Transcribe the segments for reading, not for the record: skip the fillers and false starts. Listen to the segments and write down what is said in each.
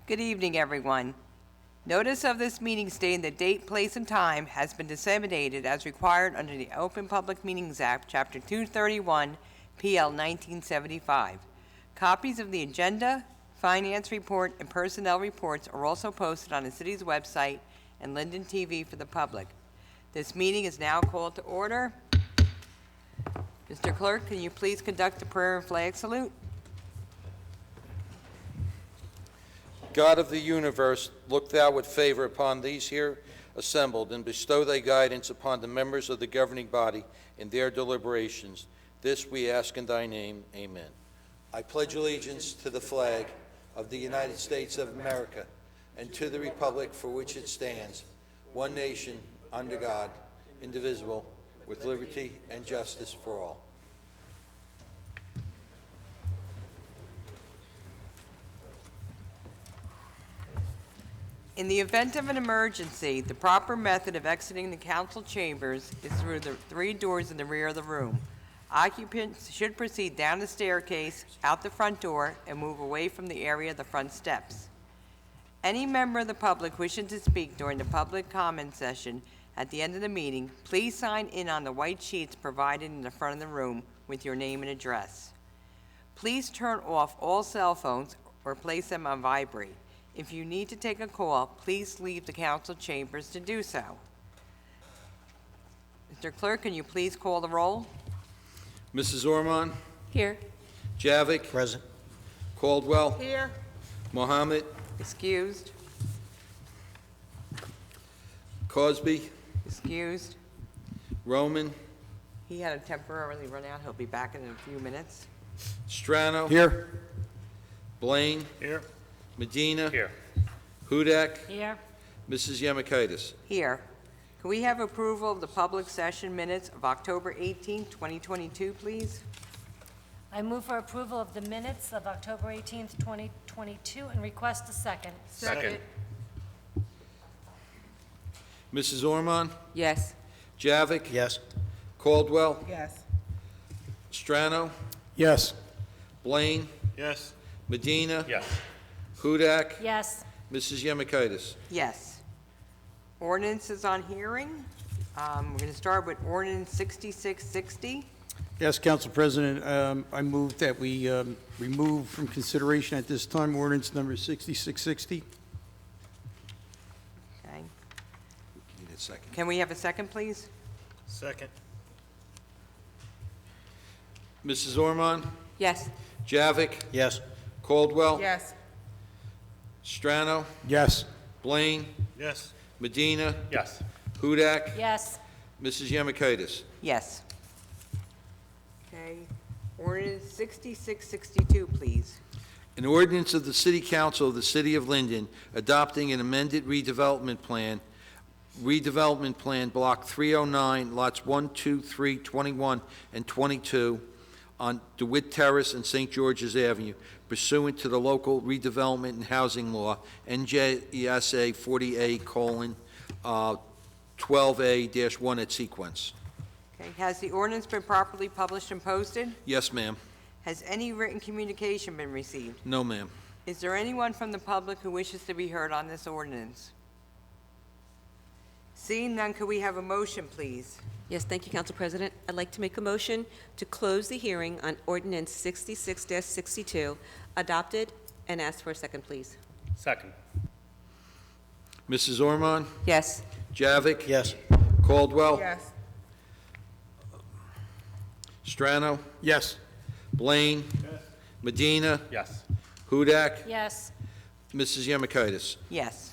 Good evening, everyone. Notice of this meeting stating the date, place, and time has been disseminated as required under the Open Public Meetings Act, Chapter 231, PL 1975. Copies of the agenda, finance report, and personnel reports are also posted on the city's website and Linden TV for the public. This meeting is now called to order. Mr. Clerk, can you please conduct the prayer and flag salute? God of the universe, look thou with favor upon these here assembled, and bestow thy guidance upon the members of the governing body in their deliberations. This we ask in thy name. Amen. I pledge allegiance to the flag of the United States of America and to the republic for which it stands, one nation, under God, indivisible, with liberty and justice for all. In the event of an emergency, the proper method of exiting the council chambers is through the 3 doors in the rear of the room. Occupants should proceed down the staircase, out the front door, and move away from the area of the front steps. Any member of the public wishing to speak during the public comment session at the end of the meeting, please sign in on the white sheets provided in the front of the room with your name and address. Please turn off all cell phones or place them on vibrate. If you need to take a call, please leave the council chambers to do so. Mr. Clerk, can you please call the roll? Mrs. Ormond? Here. Javik? Present. Caldwell? Here. Mohammed? Excused. Cosby? Excused. Roman? He had to temporarily run out. He'll be back in a few minutes. Strano? Here. Blaine? Here. Medina? Here. Hudak? Here. Mrs. Yemakaitis? Here. Can we have approval of the public session minutes of October 18, 2022, please? I move for approval of the minutes of October 18th, 2022, and request a second. Second. Mrs. Ormond? Yes. Javik? Yes. Caldwell? Yes. Strano? Yes. Blaine? Yes. Medina? Yes. Hudak? Yes. Mrs. Yemakaitis? Yes. Ordinances on hearing. We're going to start with ordinance 6660. Yes, Council President, I move that we remove from consideration at this time ordinance number 6660. Okay. Need a second. Can we have a second, please? Second. Mrs. Ormond? Yes. Javik? Yes. Caldwell? Yes. Strano? Yes. Blaine? Yes. Medina? Yes. Hudak? Yes. Mrs. Yemakaitis? Yes. Okay. Ordinance 6662, please. An ordinance of the City Council of the City of Linden adopting an amended redevelopment plan Block 309, lots 1, 2, 3, 21, and 22 on DeWitt Terrace and St. George's Avenue pursuant to the local redevelopment and housing law, NJSA 40A:12A-1 at sequence. Okay. Has the ordinance been properly published and posted? Yes, ma'am. Has any written communication been received? No, ma'am. Is there anyone from the public who wishes to be heard on this ordinance? Seeing none, could we have a motion, please? Yes, thank you, Council President. I'd like to make a motion to close the hearing on Ordinance 66-62, adopted, and ask for a second, please. Second. Mrs. Ormond? Yes. Javik? Yes. Caldwell? Yes. Strano? Yes. Blaine? Yes. Medina? Yes. Hudak? Yes. Mrs. Yemakaitis? Yes.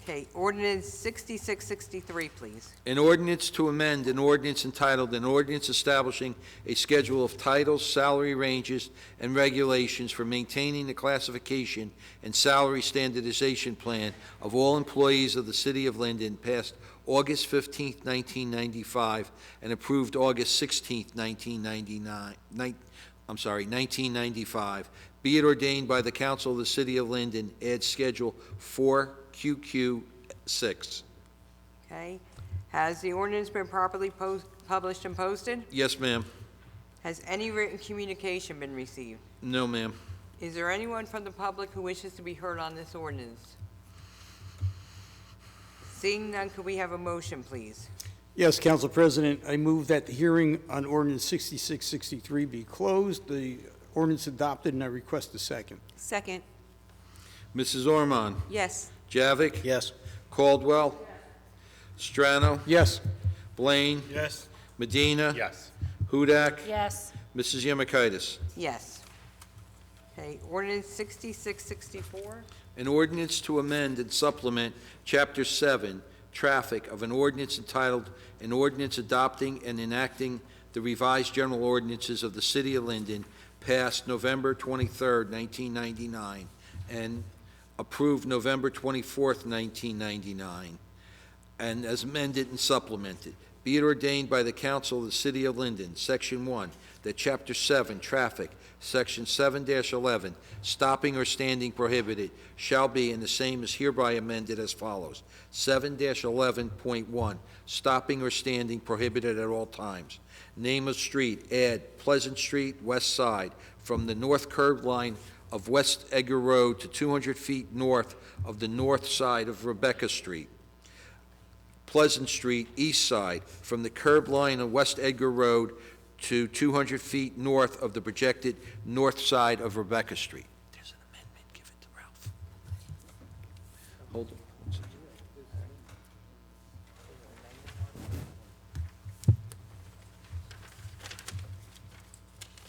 Okay, ordinance 6663, please. An ordinance to amend an ordinance entitled, an ordinance establishing a schedule of titles, salary ranges, and regulations for maintaining the classification and salary standardization plan of all employees of the City of Linden, passed August 15, 1995, and approved August 16, 1995. Be it ordained by the Council of the City of Linden, add Schedule 4QQ6. Okay. Has the ordinance been properly published and posted? Yes, ma'am. Has any written communication been received? No, ma'am. Is there anyone from the public who wishes to be heard on this ordinance? Seeing none, could we have a motion, please? Yes, Council President, I move that the hearing on ordinance 6663 be closed, the ordinance adopted, and I request a second. Second. Mrs. Ormond? Yes. Javik? Yes. Caldwell? Strano? Yes. Blaine? Yes. Medina? Yes. Hudak? Yes. Mrs. Yemakaitis? Yes. Okay, ordinance 6664? An ordinance to amend and supplement Chapter 7, Traffic of an ordinance entitled, An Ordinance Adopting and Enacting the Revised General Ordinances of the City of Linden, passed November 23rd, 1999, and approved November 24th, 1999, and as amended and supplemented. Be it ordained by the Council of the City of Linden, Section 1, that Chapter 7, Traffic, Section 7-11, stopping or standing prohibited, shall be, and the same is hereby amended as follows. 7-11.1, stopping or standing prohibited at all times. Name of street, add Pleasant Street, west side, from the north curb line of West Edgar Road to 200 feet north of the north side of Rebecca Street. Pleasant Street, east side, from the curb line of West Edgar Road to 200 feet north of the projected north side of Rebecca Street. There's an amendment, give it to Ralph. Hold on. One second.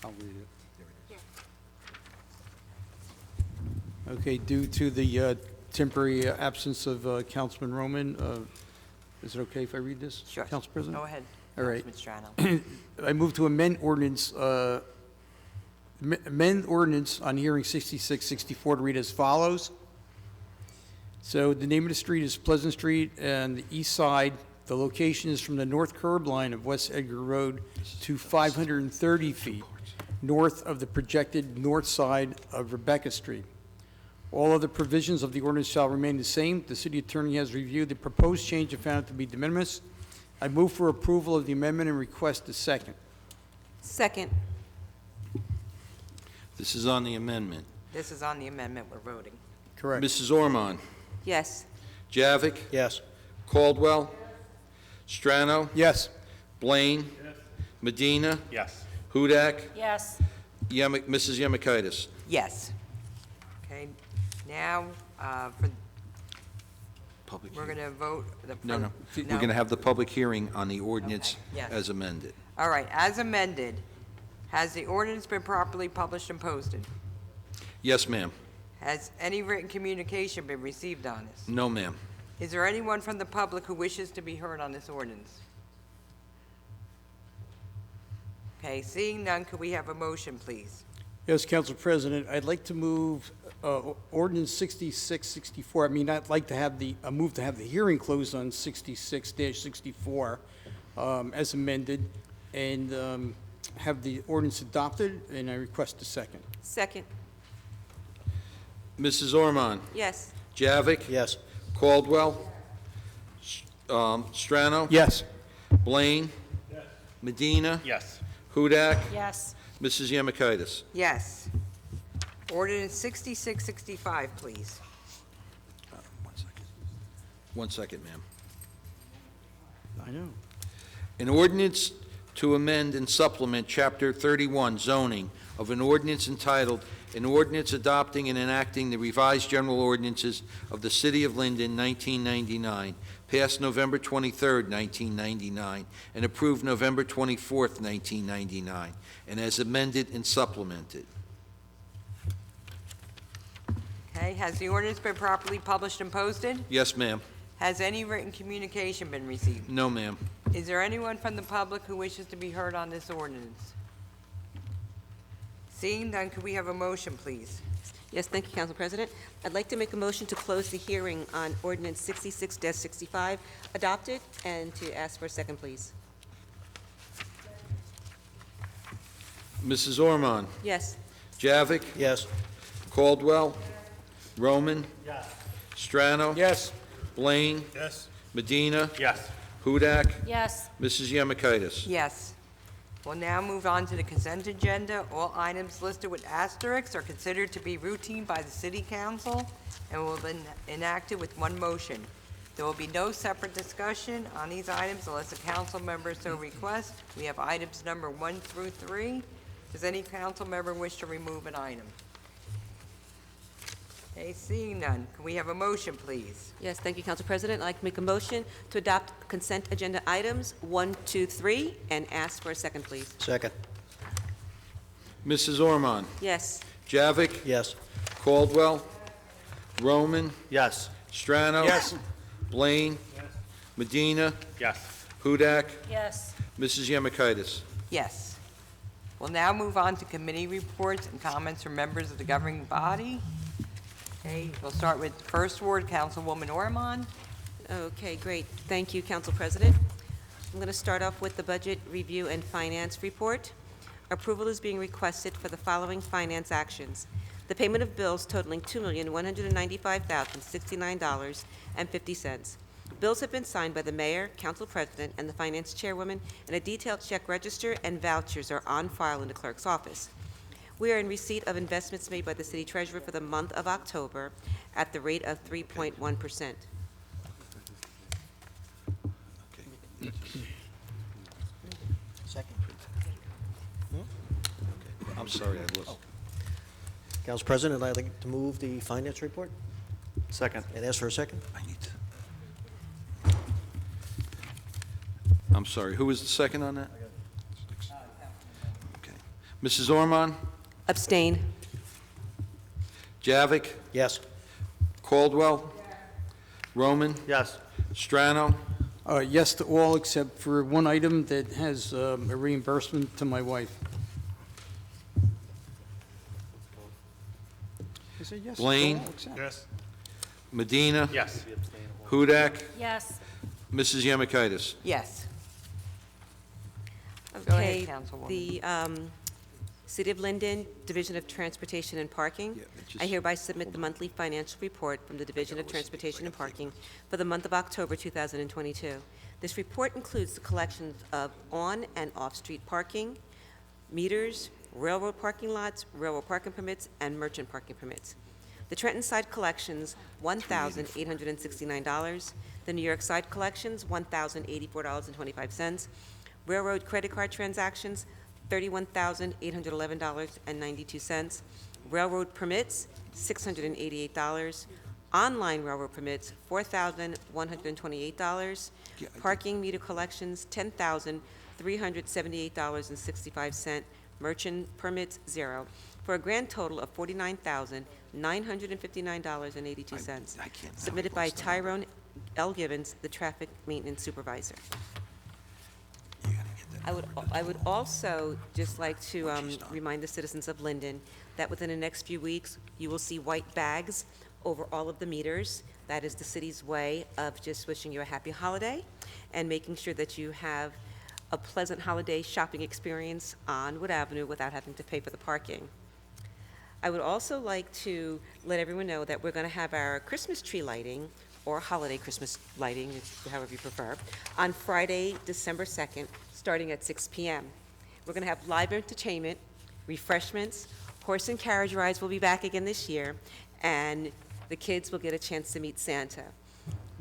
I'll read it. Okay, due to the temporary absence of Councilman Roman, is it okay if I read this? Sure. Council President? Go ahead. All right. Councilman Strano. I move to amend ordinance on hearing 6664 to read as follows. So the name of the street is Pleasant Street, and the east side, the location is from the north curb line of West Edgar Road to 530 feet north of the projected north side of Rebecca Street. All other provisions of the ordinance shall remain the same. The city attorney has reviewed the proposed change and found it to be de minimis. I move for approval of the amendment and request a second. Second. This is on the amendment. This is on the amendment we're voting. Correct. Mrs. Ormond? Yes. Javik? Yes. Caldwell? Strano? Yes. Blaine? Medina? Yes. Hudak? Yes. Mrs. Yemakaitis? Yes. Okay, now, Public we're hearing. going to vote. No. We're going to have the public hearing on the ordinance Okay, yes. as amended. All right, as amended, has the ordinance been properly published and posted? Yes, ma'am. Has any written communication been received on this? No, ma'am. Is there anyone from the public who wishes to be heard on this ordinance? Okay, seeing none, could we have a motion, please? Yes, Council President, I'd like to move ordinance 6664. I mean, I'd like to have move to have the hearing closed on 66-64 as amended, and have the ordinance adopted, and I request a second. Second. Mrs. Ormond? Yes. Javik? Yes. Caldwell? Strano? Yes. Blaine? Medina? Yes. Hudak? Yes. Mrs. Yemakaitis? Yes. Ordinance 6665, please. 1 second. 1 second, ma'am. I know. An ordinance to amend and supplement Chapter 31 zoning of an ordinance entitled, An Ordinance Adopting and Enacting the Revised General Ordinances of the City of Linden, 1999, passed November 23rd, 1999, and approved November 24th, 1999, and as amended and supplemented. Okay, has the ordinance been properly published and posted? Yes, ma'am. Has any written communication been received? No, ma'am. Is there anyone from the public who wishes to be heard on this ordinance? Seeing none, could we have a motion, please? Yes, thank you, Council President. I'd like to make a motion to close the hearing on ordinance 66-65 adopted, and to ask for a second, please. Mrs. Ormond? Yes. Javik? Yes. Caldwell? Roman? Strano? Yes. Blaine? Yes. Medina? Yes. Hudak? Yes. Mrs. Yemakaitis? Yes. We'll now move on to the consent agenda. All items listed with asterisks are considered to be routine by the city council and will be enacted with one motion. There will be no separate discussion on these items unless a council member so requests. We have items number 1 through 3. Does any council member wish to remove an item? Okay, seeing none, can we have a motion, please? Yes, thank you, Council President. I'd like to make a motion to adopt consent agenda items 1, 2, 3, and ask for a second, please. Second. Mrs. Ormond? Yes. Javik? Yes. Caldwell? Roman? Yes. Strano? Yes. Blaine? Medina? Yes. Hudak? Yes. Mrs. Yemakaitis? Yes. We'll now move on to committee reports and comments from members of the governing body. Okay, we'll start with First Ward, Councilwoman Ormond. Okay, great. Thank you, Council President. I'm going to start off with the Budget Review and Finance Report. Approval is being requested for the following finance actions. The payment of bills totaling $2,195,069.50. Bills have been signed by the Mayor, Council President, and the Finance Chairwoman, and a detailed check register and vouchers are on file in the Clerk's office. We are in receipt of investments made by the City Treasurer for the month of October at the rate of 3.1%. Second. I'm sorry, I lost. Council President, I'd like to move the finance report Second. and ask for a second. I need to. I'm sorry, who was the second on that? Okay. Mrs. Ormond? Abstain. Javik? Yes. Caldwell? Roman? Yes. Strano? Yes to all except for one item that has a reimbursement to my wife. I said yes to Blaine? all except. Yes. Medina? Yes. Hudak? Yes. Mrs. Yemakaitis? Yes. Go ahead, Okay, Councilwoman. the City of Linden, Division of Transportation and Parking. Yeah, it just- I hereby submit the monthly financial report from the Division of Transportation and Parking for the month of October 2022. This report includes the collections of on- and off-street parking, meters, railroad parking lots, railroad parking permits, and merchant parking permits. The Trenton side collections, $1,869. The New York side collections, $1,084.25. Railroad credit card transactions, $31,811.92. Railroad permits, $688. Online railroad permits, $4,128. Parking meter collections, $10,378.65. Merchant permits, 0, for a grand total of $49,959.82. I can't- Submitted by Tyrone L. Gibbons, the traffic maintenance supervisor. I would also just like to remind the citizens of Linden that within the next few weeks, you will see white bags over all of the meters. That is the city's way of just wishing you a happy holiday and making sure that you have a pleasant holiday shopping experience on Wood Avenue without having to pay for the parking. I would also like to let everyone know that we're going to have our Christmas tree lighting, or holiday Christmas lighting, however you prefer, on Friday, December 2nd, starting at 6 p.m. We're going to have live entertainment, refreshments, horse and carriage rides will be back again this year, and the kids will get a chance to meet Santa.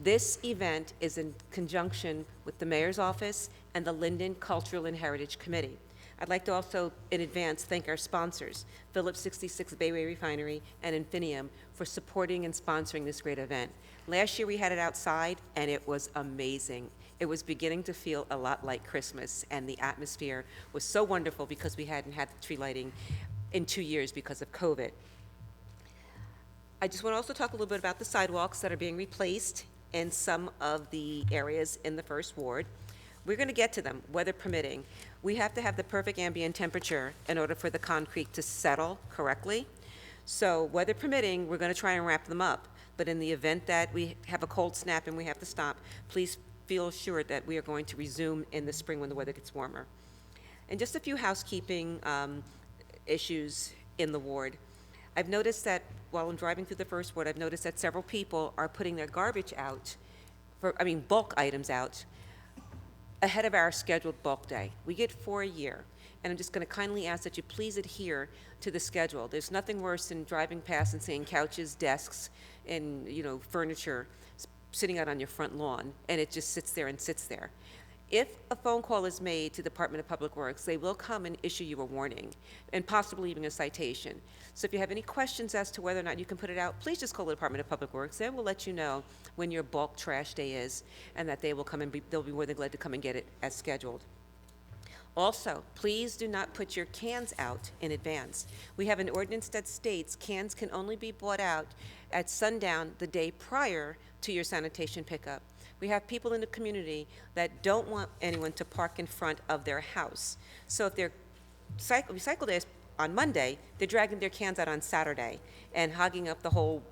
This event is in conjunction with the Mayor's Office and the Linden Cultural and Heritage Committee. I'd like to also, in advance, thank our sponsors, Phillips 66 Bayway Refinery and Infinium, for supporting and sponsoring this great event. Last year, we had it outside, and it was amazing. It was beginning to feel a lot like Christmas, and the atmosphere was so wonderful because we hadn't had the tree lighting in 2 years because of COVID. I just want to also talk a little bit about the sidewalks that are being replaced in some of the areas in the First Ward. We're going to get to them, weather permitting. We have to have the perfect ambient temperature in order for the concrete to settle correctly. So weather permitting, we're going to try and wrap them up. But in the event that we have a cold snap and we have to stop, please feel assured that we are going to resume in the spring when the weather gets warmer. And just a few housekeeping issues in the ward. I've noticed that while I'm driving through the First Ward, I've noticed that several people are putting their garbage out, bulk items out, ahead of our scheduled bulk day. We get 4 a year, and I'm just going to kindly ask that you please adhere to the schedule. There's nothing worse than driving past and seeing couches, desks, and, furniture sitting out on your front lawn, and it just sits there and sits there. If a phone call is made to the Department of Public Works, they will come and issue you a warning, and possibly even a citation. So if you have any questions as to whether or not you can put it out, please just call the Department of Public Works. They will let you know when your bulk trash day is, and that they will come and they'll be more than glad to come and get it as scheduled. Also, please do not put your cans out in advance. We have an ordinance that states cans can only be bought out at sundown the day prior to your sanitation pickup. We have people in the community that don't want anyone to park in front of their house. So if their recycle day is on Monday, they're dragging their cans out on Saturday and hogging up the whole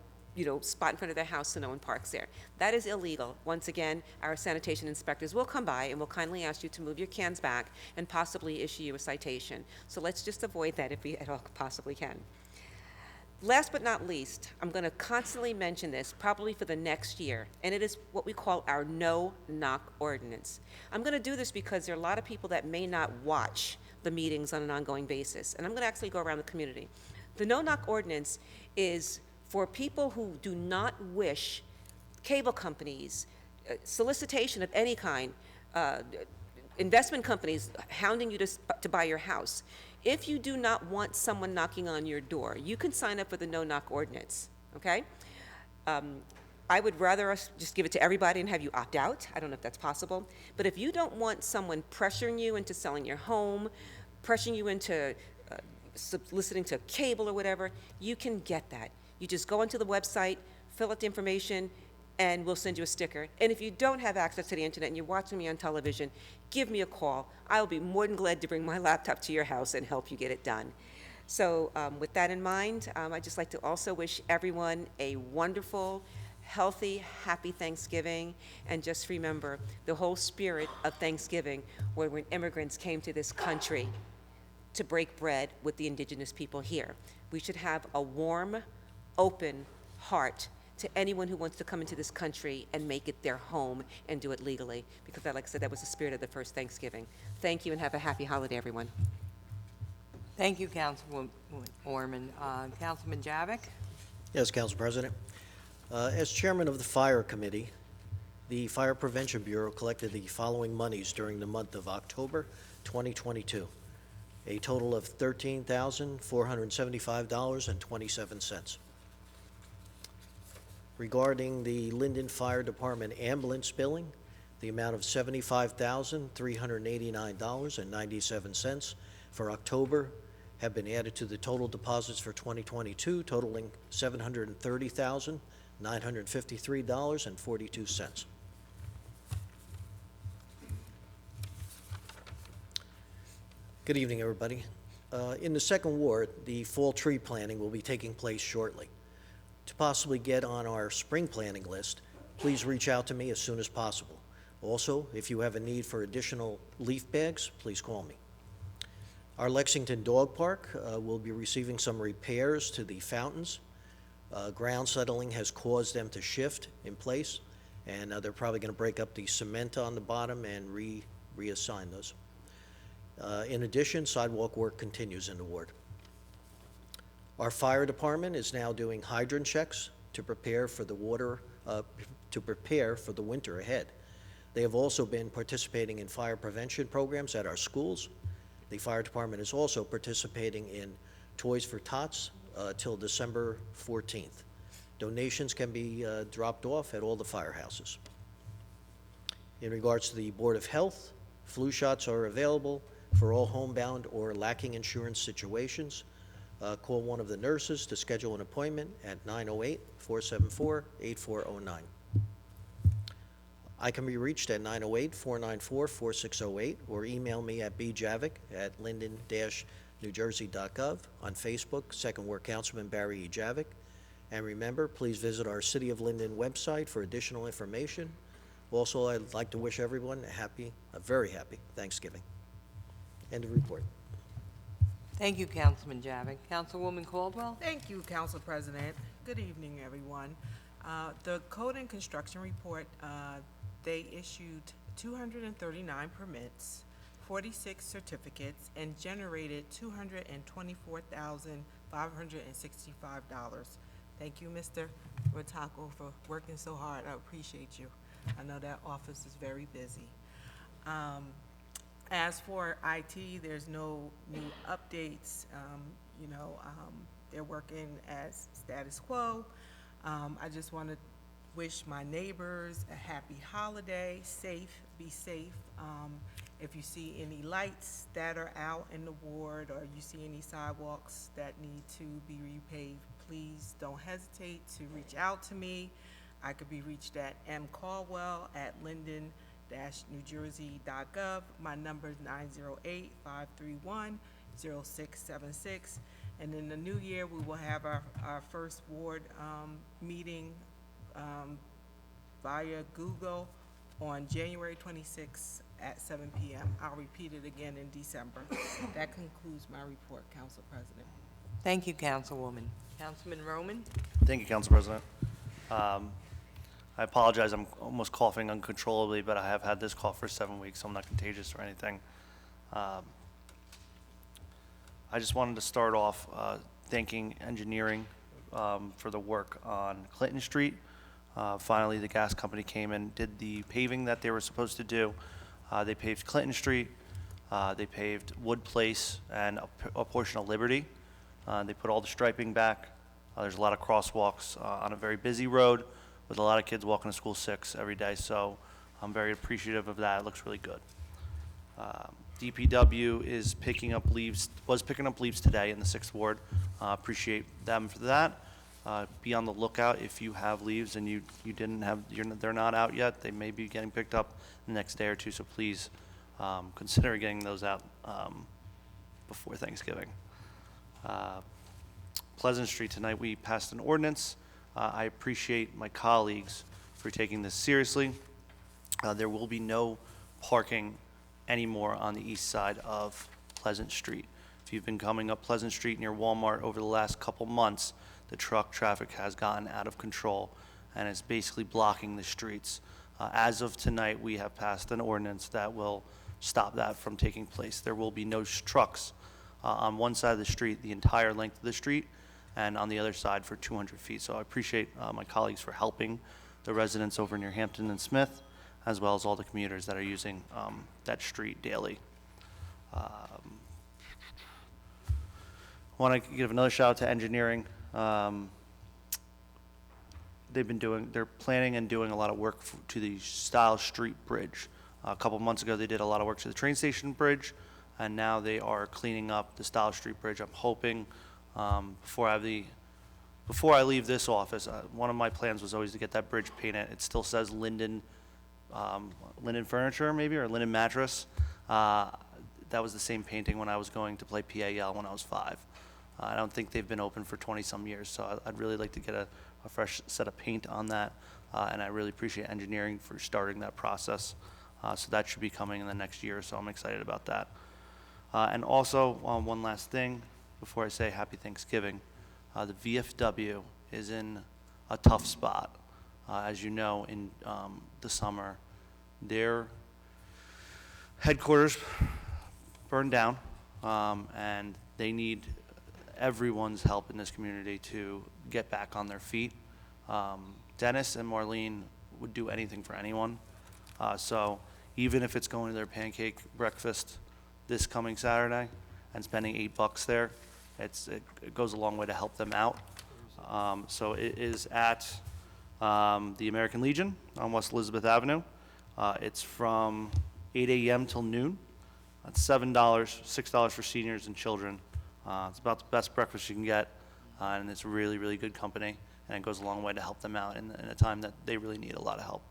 spot in front of their house so no one parks there. That is illegal. Once again, our sanitation inspectors will come by and will kindly ask you to move your cans back and possibly issue you a citation. So let's just avoid that if we at all possibly can. Last but not least, I'm going to constantly mention this, probably for the next year, and it is what we call our no-knock ordinance. I'm going to do this because there are a lot of people that may not watch the meetings on an ongoing basis, and I'm going to actually go around the community. The no-knock ordinance is for people who do not wish cable companies, solicitation of any kind, investment companies hounding you to buy your house. If you do not want someone knocking on your door, you can sign up for the no-knock ordinance, okay? I would rather us just give it to everybody and have you opt out. I don't know if that's possible. But if you don't want someone pressuring you into selling your home, pressuring you into soliciting to cable or whatever, you can get that. You just go onto the website, fill out the information, and we'll send you a sticker. And if you don't have access to the internet and you're watching me on television, give me a call. I'll be more than glad to bring my laptop to your house and help you get it done. So with that in mind, I'd just like to also wish everyone a wonderful, healthy, happy Thanksgiving. And just remember, the whole spirit of Thanksgiving was when immigrants came to this country to break bread with the indigenous people here. We should have a warm, open heart to anyone who wants to come into this country and make it their home and do it legally, because like I said, that was the spirit of the first Thanksgiving. Thank you and have a happy holiday, everyone. Thank you, Councilwoman Orman. Councilman Javik? Yes, Council President. As chairman of the Fire Committee, the Fire Prevention Bureau collected the following monies during the month of October 2022, a total of $13,475.27. Regarding the Linden Fire Department ambulance billing, the amount of $75,389.97 for October have been added to the total deposits for 2022, totaling $730,953.42. Good evening, everybody. In the second ward, the fall tree planting will be taking place shortly. To possibly get on our spring planting list, please reach out to me as soon as possible. Also, if you have a need for additional leaf bags, please call me. Our Lexington Dog Park will be receiving some repairs to the fountains. Ground settling has caused them to shift in place, and they're probably going to break up the cement on the bottom and reassign those. In addition, sidewalk work continues in the ward. Our fire department is now doing hydrant checks to prepare for the winter ahead. They have also been participating in fire prevention programs at our schools. The fire department is also participating in Toys for Tots till December 14th. Donations can be dropped off at all the firehouses. In regards to the Board of Health, flu shots are available for all homebound or lacking insurance situations. Call one of the nurses to schedule an appointment at 908-474-8409. I can be reached at 908-494-4608 or email me at bjavick@linden-newjersey.gov. On Facebook, Second Ward Councilman Barry E. Javick. And remember, please visit our City of Linden website for additional information. Also, I'd like to wish everyone a very happy Thanksgiving. End of report. Thank you, Councilman Javik. Councilwoman Caldwell? Thank you, Council President. Good evening, everyone. The Code and Construction Report, they issued 239 permits, 46 certificates, and generated $224,565. Thank you, Mr. Rotako, for working so hard. I appreciate you. I know that office is very busy. As for IT, there's no new updates. They're working as status quo. I just want to wish my neighbors a happy holiday, be safe. If you see any lights that are out in the ward, or you see any sidewalks that need to be repaved, please don't hesitate to reach out to me. I could be reached at mcaldwell@linden-newjersey.gov. My number is 908-531-0676. And in the new year, we will have our first ward meeting via Google on January 26th at 7 p.m. I'll repeat it again in December. That concludes my report, Council President. Thank you, Councilwoman. Councilman Roman? Thank you, Council President. I apologize, I'm almost coughing uncontrollably, but I have had this cough for 7 weeks, so I'm not contagious or anything. I just wanted to start off thanking engineering for the work on Clinton Street. Finally, the gas company came and did the paving that they were supposed to do. They paved Clinton Street, they paved Wood Place and a portion of Liberty. They put all the striping back. There's a lot of crosswalks on a very busy road with a lot of kids walking to school 6 every day, so I'm very appreciative of that. It looks really good. DPW is was picking up leaves today in the 6th Ward. Appreciate them for that. Be on the lookout if you have leaves and you didn't have, they're not out yet. They may be getting picked up the next day or two, so please consider getting those out before Thanksgiving. Pleasant Street, tonight we passed an ordinance. I appreciate my colleagues for taking this seriously. There will be no parking anymore on the east side of Pleasant Street. If you've been coming up Pleasant Street near Walmart over the last couple months, the truck traffic has gotten out of control and is basically blocking the streets. As of tonight, we have passed an ordinance that will stop that from taking place. There will be no trucks on one side of the street, the entire length of the street, and on the other side for 200 feet. So I appreciate my colleagues for helping the residents over near Hampton and Smith, as well as all the commuters that are using that street daily. Want to give another shout out to engineering. They're planning and doing a lot of work to the Stiles Street Bridge. A couple months ago, they did a lot of work to the train station bridge, and now they are cleaning up the Stiles Street Bridge. I'm hoping before I leave this office, one of my plans was always to get that bridge painted. It still says Linden, Linden Furniture maybe, or Linden Mattress. That was the same painting when I was going to play PAL when I was 5. I don't think they've been open for 20-some years, so I'd really like to get a fresh set of paint on that, and I really appreciate engineering for starting that process. So that should be coming in the next year, so I'm excited about that. And also, one last thing before I say Happy Thanksgiving. The VFW is in a tough spot. As you know, in the summer, their headquarters burned down, and they need everyone's help in this community to get back on their feet. Dennis and Marlene would do anything for anyone. So even if it's going to their pancake breakfast this coming Saturday and spending $8 there, it goes a long way to help them out. So it is at the American Legion on West Elizabeth Avenue. It's from 8 a.m. till noon. That's $7, $6 for seniors and children. It's about the best breakfast you can get, and it's really, really good company, and it goes a long way to help them out in a time that they really need a lot of help.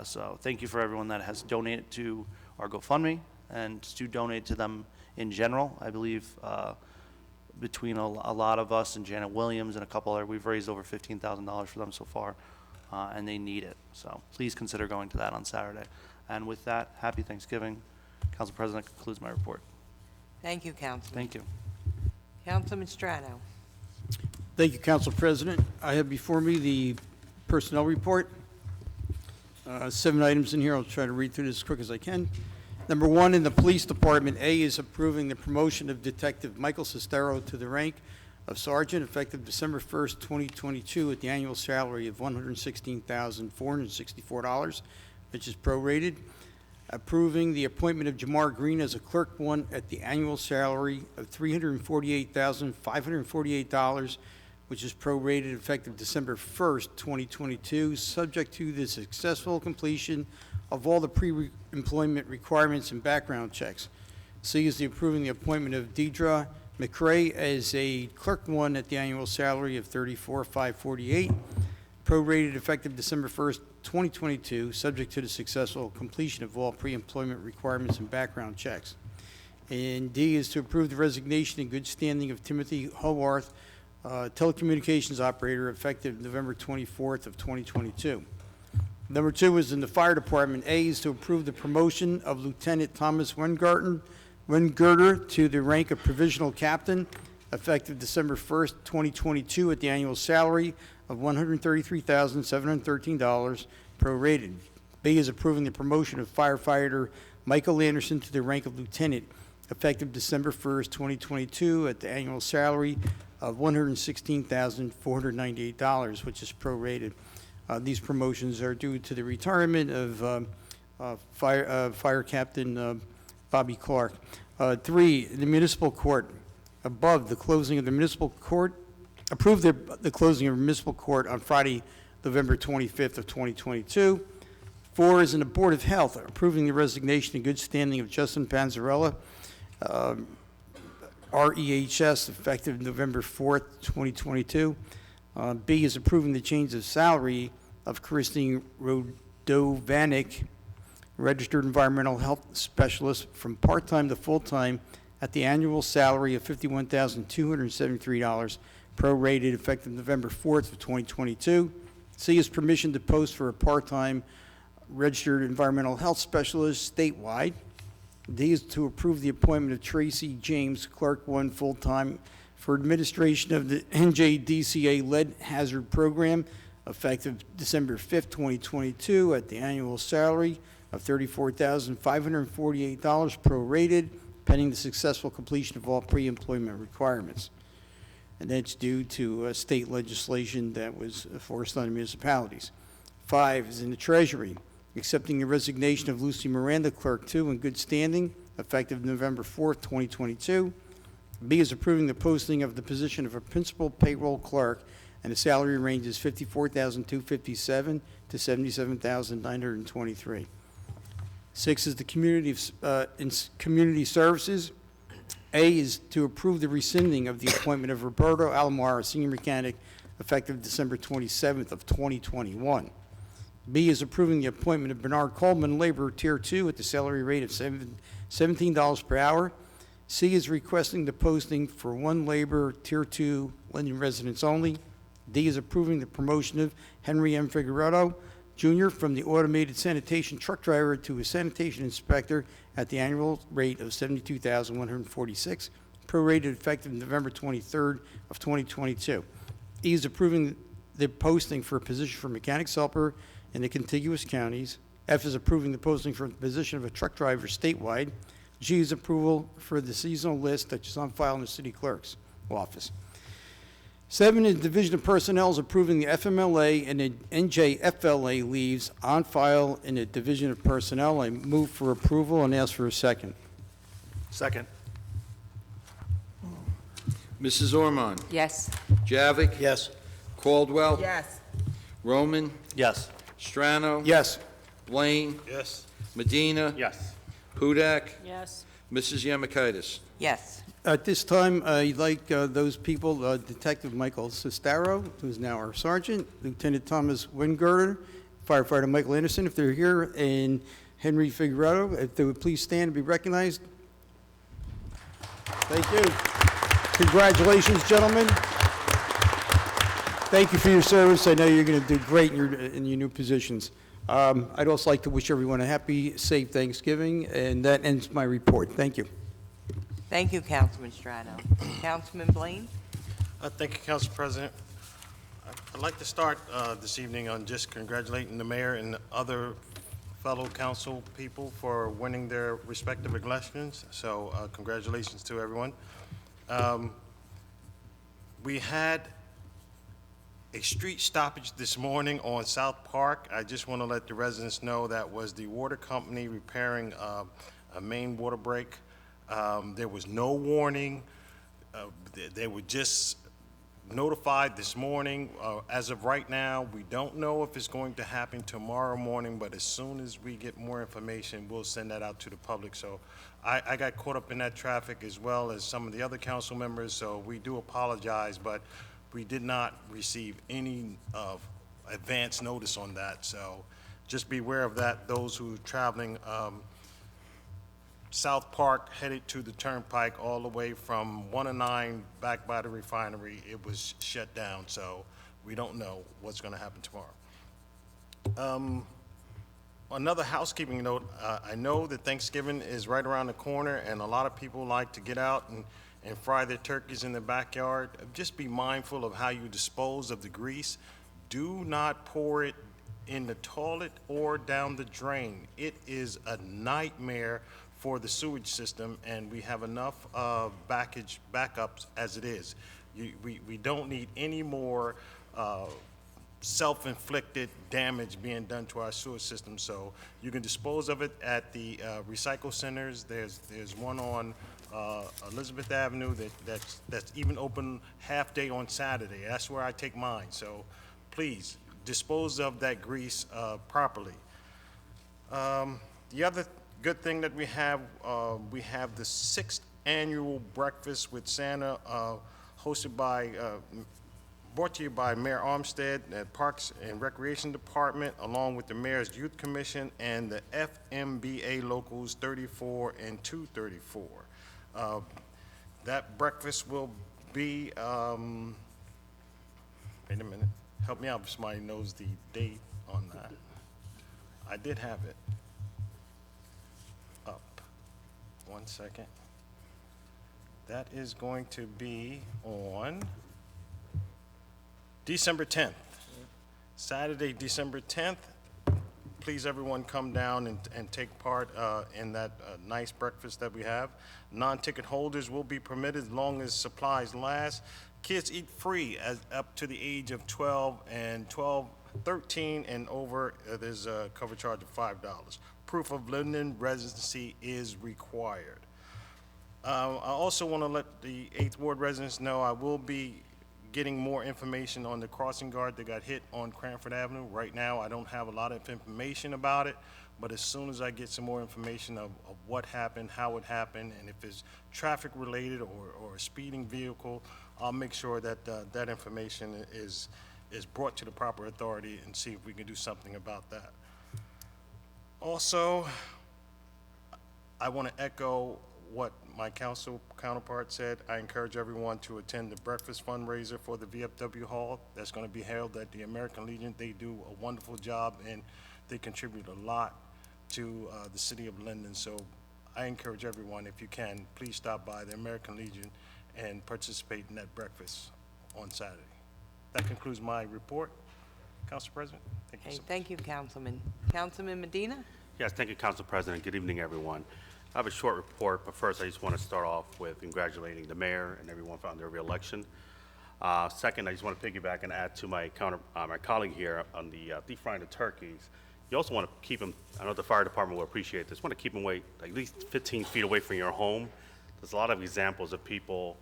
So thank you for everyone that has donated to our GoFundMe and to donate to them in general. I believe between a lot of us and Janet Williams and a couple other, we've raised over $15,000 for them so far, and they need it. So please consider going to that on Saturday. And with that, happy Thanksgiving. Council President concludes my report. Thank you, Councilman. Thank you. Councilman Strano. Thank you, Council President. I have before me the personnel report. 7 items in here. I'll try to read through this as quick as I can. Number 1, in the Police Department, A is approving the promotion of Detective Michael Sestero to the rank of Sergeant effective December 1st, 2022, at the annual salary of $116,464, which is prorated. Approving the appointment of Jamar Green as a Clerk 1 at the annual salary of $348,548, which is prorated effective December 1st, 2022, subject to the successful completion of all the pre-employment requirements and background checks. C is the approving the appointment of Deidre McCray as a Clerk 1 at the annual salary of $34,548, prorated effective December 1st, 2022, subject to the successful completion of all pre-employment requirements and background checks. And D is to approve the resignation in good standing of Timothy Howarth, telecommunications operator, effective November 24th of 2022. Number 2 is in the Fire Department. A is to approve the promotion of Lieutenant Thomas Wengirter to the rank of Provisional Captain, effective December 1st, 2022, at the annual salary of $133,713, prorated. B is approving the promotion of firefighter Michael Anderson to the rank of Lieutenant, effective December 1st, 2022, at the annual salary of $116,498, which is prorated. These promotions are due to the retirement of Fire Captain Bobby Clark. 3, the municipal court. Above, the closing of the municipal court. Approve the closing of municipal court on Friday, November 25th of 2022. 4 is in the Board of Health, approving the resignation in good standing of Justin Panzarella, REHS, effective November 4th, 2022. B is approving the change of salary of Christine Rodovanik, Registered Environmental Health Specialist, from part-time to full-time at the annual salary of $51,273, prorated effective November 4th of 2022. C is permission to post for a part-time Registered Environmental Health Specialist statewide. D is to approve the appointment of Tracy James, Clerk 1, full-time, for administration of the NJDCA Lead Hazard Program, effective December 5th, 2022, at the annual salary of $34,548, prorated, pending the successful completion of all pre-employment requirements. And that's due to state legislation that was forced on municipalities. 5 is in the Treasury, accepting the resignation of Lucy Miranda, Clerk 2, in good standing, effective November 4th, 2022. B is approving the posting of the position of a principal payroll clerk, and the salary range is $54,257 to $77,923. 6 is the community services. A is to approve the rescinding of the appointment of Roberto Alomar, senior mechanic, effective December 27th of 2021. B is approving the appointment of Bernard Coleman, laborer, Tier 2, at the salary rate of $17 per hour. C is requesting the posting for one laborer, Tier 2, Linden residents only. D is approving the promotion of Henry M. Figueroa, Jr., from the automated sanitation truck driver to a sanitation inspector at the annual rate of $72,146, prorated effective November 23rd of 2022. E is approving the posting for a position for mechanics helper in the contiguous counties. F is approving the posting for the position of a truck driver statewide. G is approval for the seasonal list that is on file in the city clerk's office. 7 is Division of Personnel is approving the FMLA and the NJFLA leaves on file in the Division of Personnel. I move for approval and ask for a second. Second. Mrs. Ormond? Yes. Javik? Yes. Caldwell? Yes. Roman? Yes. Strano? Yes. Blaine? Yes. Medina? Yes. Hudak? Yes. Mrs. Yemakaitis? Yes. At this time, I'd like those people, Detective Michael Sestero, who's now our sergeant, Lieutenant Thomas Wengirter, firefighter Michael Anderson, if they're here, and Henry Figueroa, if they would please stand and be recognized. Thank you. Congratulations, gentlemen. Thank you for your service. I know you're going to do great in your new positions. I'd also like to wish everyone a happy, safe Thanksgiving, and that ends my report. Thank you. Thank you, Councilman Strano. Councilman Blaine? Thank you, Council President. I'd like to start this evening on just congratulating the mayor and other fellow council people for winning their respective elections. So congratulations to everyone. We had a street stoppage this morning on South Park. I just want to let the residents know that was the water company repairing a main water break. There was no warning. They were just notified this morning. As of right now, we don't know if it's going to happen tomorrow morning, but as soon as we get more information, we'll send that out to the public. So I got caught up in that traffic as well as some of the other council members, so we do apologize, but we did not receive any advance notice on that. So just be aware of that, those who are traveling South Park headed to the Turnpike all the way from 109 back by the refinery. It was shut down, so we don't know what's going to happen tomorrow. Another housekeeping note, I know that Thanksgiving is right around the corner, and a lot of people like to get out and fry their turkeys in their backyard. Just be mindful of how you dispose of the grease. Do not pour it in the toilet or down the drain. It is a nightmare for the sewage system, and we have enough backups as it is. We don't need any more self-inflicted damage being done to our sewer system. So you can dispose of it at the recycle centers. There's one on Elizabeth Avenue that's even open half day on Saturday. That's where I take mine. So please dispose of that grease properly. The other good thing that we have the 6th annual Breakfast with Santa, hosted by, brought to you by Mayor Armstead at Parks and Recreation Department, along with the Mayor's Youth Commission and the FMBA Locals 34 and 234. That breakfast will be, wait a minute, help me out if somebody knows the date on that. I did have it up. 1 second. That is going to be on December 10th. Saturday, December 10th. Please, everyone, come down and take part in that nice breakfast that we have. Non-ticket holders will be permitted as long as supplies last. Kids eat free up to the age of 12, and 13 and over, there's a cover charge of $5. Proof of Linden residency is required. I also want to let the 8th Ward residents know I will be getting more information on the crossing guard that got hit on Cranford Avenue. Right now, I don't have a lot of information about it, but as soon as I get some more information of what happened, how it happened, and if it's traffic related or a speeding vehicle, I'll make sure that that information is brought to the proper authority and see if we can do something about that. Also, I want to echo what my council counterpart said. I encourage everyone to attend the breakfast fundraiser for the VFW Hall. That's going to be held at the American Legion. They do a wonderful job, and they contribute a lot to the city of Linden. So I encourage everyone, if you can, please stop by the American Legion and participate in that breakfast on Saturday. That concludes my report. Council President, thank you so much. Thank you, Councilman. Councilman Medina? Yes, thank you, Council President. Good evening, everyone. I have a short report, but first I just want to start off with congratulating the mayor and everyone on their reelection. Second, I just want to piggyback and add to my colleague here on the deep frying the turkeys. You also want to keep them, I know the fire department will appreciate this, want to keep them away at least 15 feet away from your home. There's a lot of examples of people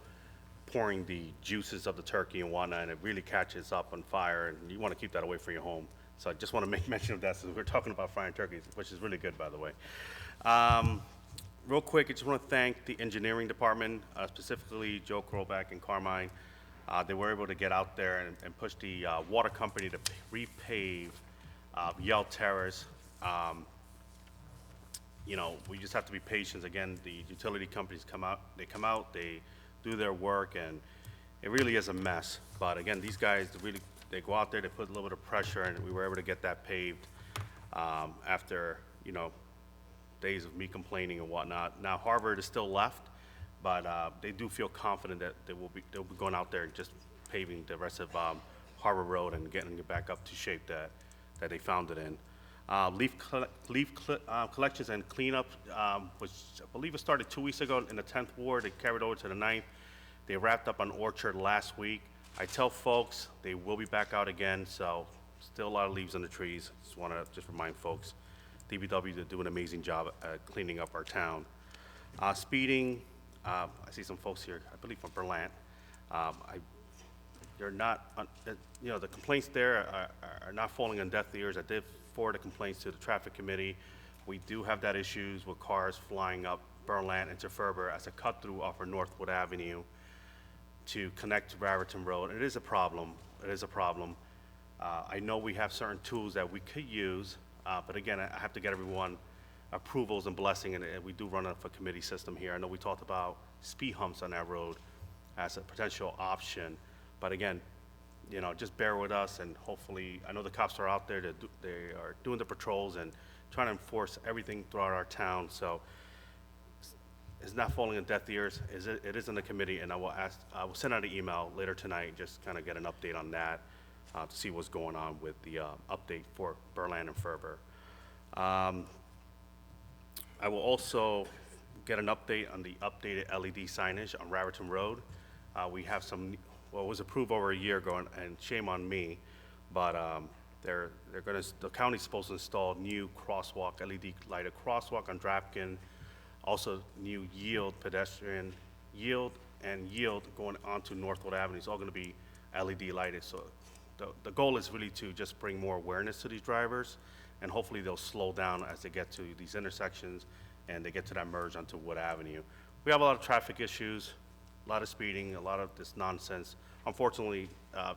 pouring the juices of the turkey and whatnot, and it really catches up on fire, and you want to keep that away from your home. So I just want to make mention of that, since we're talking about frying turkeys, which is really good, by the way. Real quick, I just want to thank the engineering department, specifically Joe Krolback and Carmine. They were able to get out there and push the water company to repave Yale Terrace. You know, we just have to be patient. Again, the utility companies come out, they do their work, and it really is a mess. But again, these guys they go out there, they put a little bit of pressure, and we were able to get that paved after, you know, days of me complaining and whatnot. Now Harvard is still left, but they do feel confident that they'll be going out there and just paving the rest of Harbor Road and getting it back up to shape that they found it in. Collections and cleanup, which I believe it started 2 weeks ago in the 10th Ward. They carried over to the 9th. They wrapped up on Orchard last week. I tell folks they will be back out again, so still a lot of leaves on the trees. Just want to remind folks, DPW to do an amazing job at cleaning up our town. Speeding, I see some folks here, I believe from Berlant. You're not, the complaints there are not falling on deaf ears. I did forward the complaints to the traffic committee. We do have that issues with cars flying up Berlant into Ferber as a cut through off of Northwood Avenue to connect to Raritan Road. It is a problem. It is a problem. I know we have certain tools that we could use, but again, I have to get everyone approvals and blessing, and we do run a committee system here. I know we talked about speed humps on that road as a potential option, but again, just bear with us, and hopefully, I know the cops are out there, they are doing the patrols and trying to enforce everything throughout our town, so it's not falling on deaf ears. It is in the committee, and I will send out an email later tonight, just kind of get an update on that, to see what's going on with the update for Berlant and Ferber. I will also get an update on the updated LED signage on Raritan Road. We have some, well, it was approved over a year ago, and shame on me, but the county's supposed to install new crosswalk, LED lighted crosswalk on Drapkin, also new pedestrian yield going onto Northwood Avenue. It's all gonna be LED lighted, so the goal is really to just bring more awareness to these drivers, and hopefully they'll slow down as they get to these intersections and they get to that merge onto Wood Avenue. We have a lot of traffic issues, a lot of speeding, a lot of this nonsense. Unfortunately,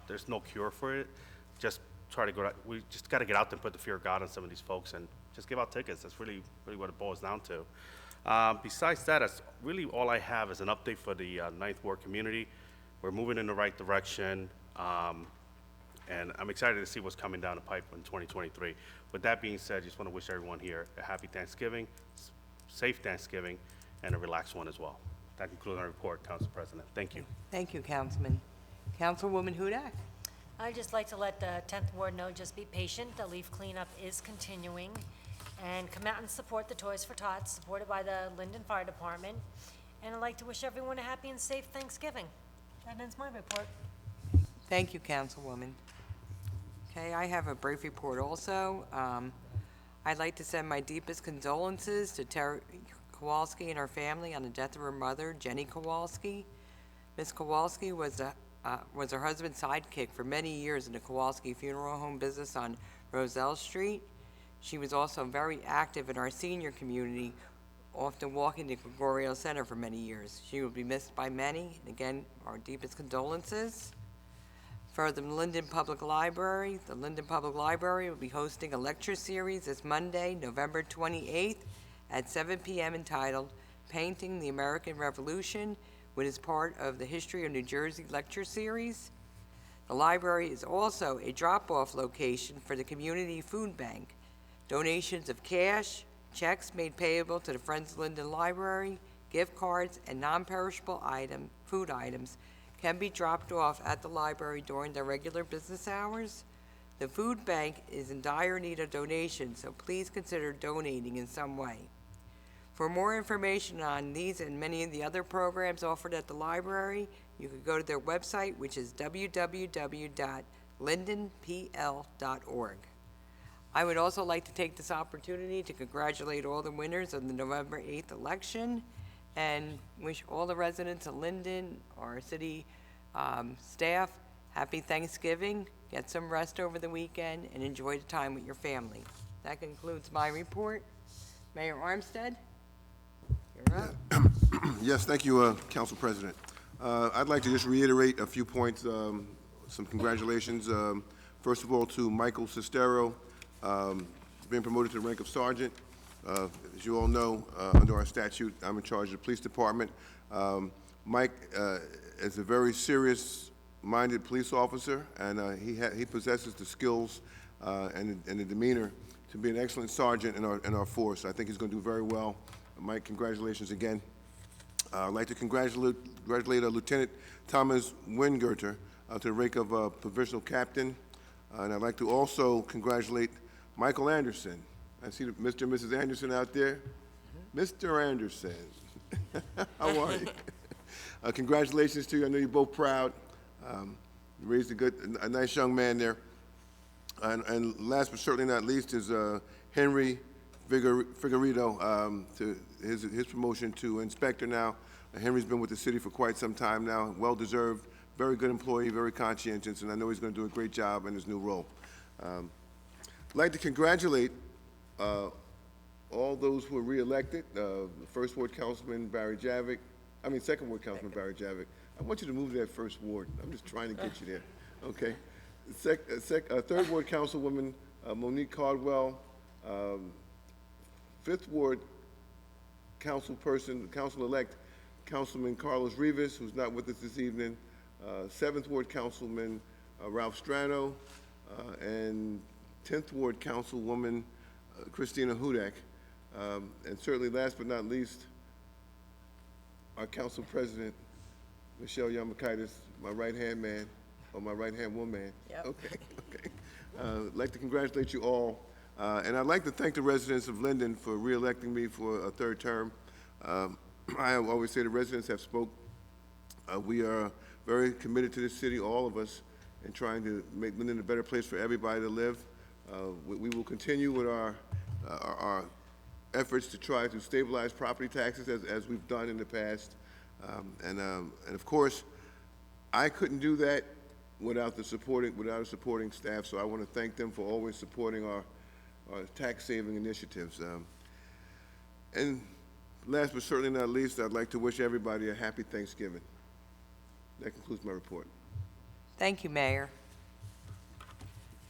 there's no cure for it. Just try to we just gotta get out there and put the fear of God on some of these folks and just give out tickets. That's really what it boils down to. Besides that, that's really all I have is an update for the 9th Ward community. We're moving in the right direction. And I'm excited to see what's coming down the pipe in 2023. With that being said, I just want to wish everyone here a happy Thanksgiving, safe Thanksgiving, and a relaxed one as well. That concludes my report, Council President. Thank you. Thank you, Councilman. Councilwoman Hudak? I'd just like to let the 10th Ward know, just be patient. The leaf cleanup is continuing. And come out and support the Toys for Tots, supported by the Linden Fire Department. And I'd like to wish everyone a happy and safe Thanksgiving. That ends my report. Thank you, Councilwoman. Okay, I have a brief report also. I'd like to send my deepest condolences to Terry Kowalski and her family on the death of her mother, Jenny Kowalski. Ms. Kowalski was her husband's sidekick for many years in the Kowalski Funeral Home business on Roselle Street. She was also very active in our senior community, often walking to Gregorio Center for many years. She will be missed by many. And again, our deepest condolences. For the Linden Public Library, the Linden Public Library will be hosting a lecture series this Monday, November 28th at 7 p.m. entitled Painting the American Revolution, which is part of the History of New Jersey lecture series. The library is also a drop-off location for the Community Food Bank. Donations of cash, checks made payable to the Friends of Linden Library, gift cards, and non-perishable food items can be dropped off at the library during their regular business hours. The food bank is in dire need of donations, so please consider donating in some way. For more information on these and many of the other programs offered at the library, you could go to their website, which is www.lindenpl.org. I would also like to take this opportunity to congratulate all the winners of the November 8th election and wish all the residents of Linden, our city staff, happy Thanksgiving. Get some rest over the weekend and enjoy the time with your family. That concludes my report. Mayor Armstead, you're up. Yes, thank you, Council President. I'd like to just reiterate a few points, some congratulations. First of all, to Michael Sestero, being promoted to the rank of sergeant. As you all know, under our statute, I'm in charge of the police department. Mike is a very serious-minded police officer, and he possesses the skills and the demeanor to be an excellent sergeant in our force. I think he's going to do very well. Mike, congratulations again. I'd like to congratulate Lieutenant Thomas Wingerter to the rank of provisional captain. And I'd like to also congratulate Michael Anderson. I see Mr. and Mrs. Anderson out there. Mr. Anderson, how are you? Congratulations to you. I know you're both proud. You raised a nice young man there. And last but certainly not least is Henry Figueredo, to his promotion to inspector now. Henry's been with the city for quite some time now, well-deserved, very good employee, very conscientious, and I know he's going to do a great job in his new role. I'd like to congratulate all those who were re-elected. The First Ward Councilman Barry Javick, Second Ward Councilman Barry Javick. I want you to move to that First Ward. I'm just trying to get you there, okay? Third Ward Councilwoman Monique Caldwell, Fifth Ward Council-elect Councilman Carlos Rivas, who's not with us this evening, Seventh Ward Councilman Ralph Strano, and 10th Ward Councilwoman Christina Hudak. And certainly last but not least, our Council President, Michelle Yamakaitis, my right-hand man, or my right-hand woman. Yep. Okay. I'd like to congratulate you all. And I'd like to thank the residents of Linden for re-electing me for a third term. I always say the residents have spoke. We are very committed to this city, all of us, and trying to make Linden a better place for everybody to live. We will continue with our efforts to try to stabilize property taxes as we've done in the past. And of course, I couldn't do that without a supporting staff, so I want to thank them for always supporting our tax-saving initiatives. And last but certainly not least, I'd like to wish everybody a happy Thanksgiving. That concludes my report. Thank you, Mayor.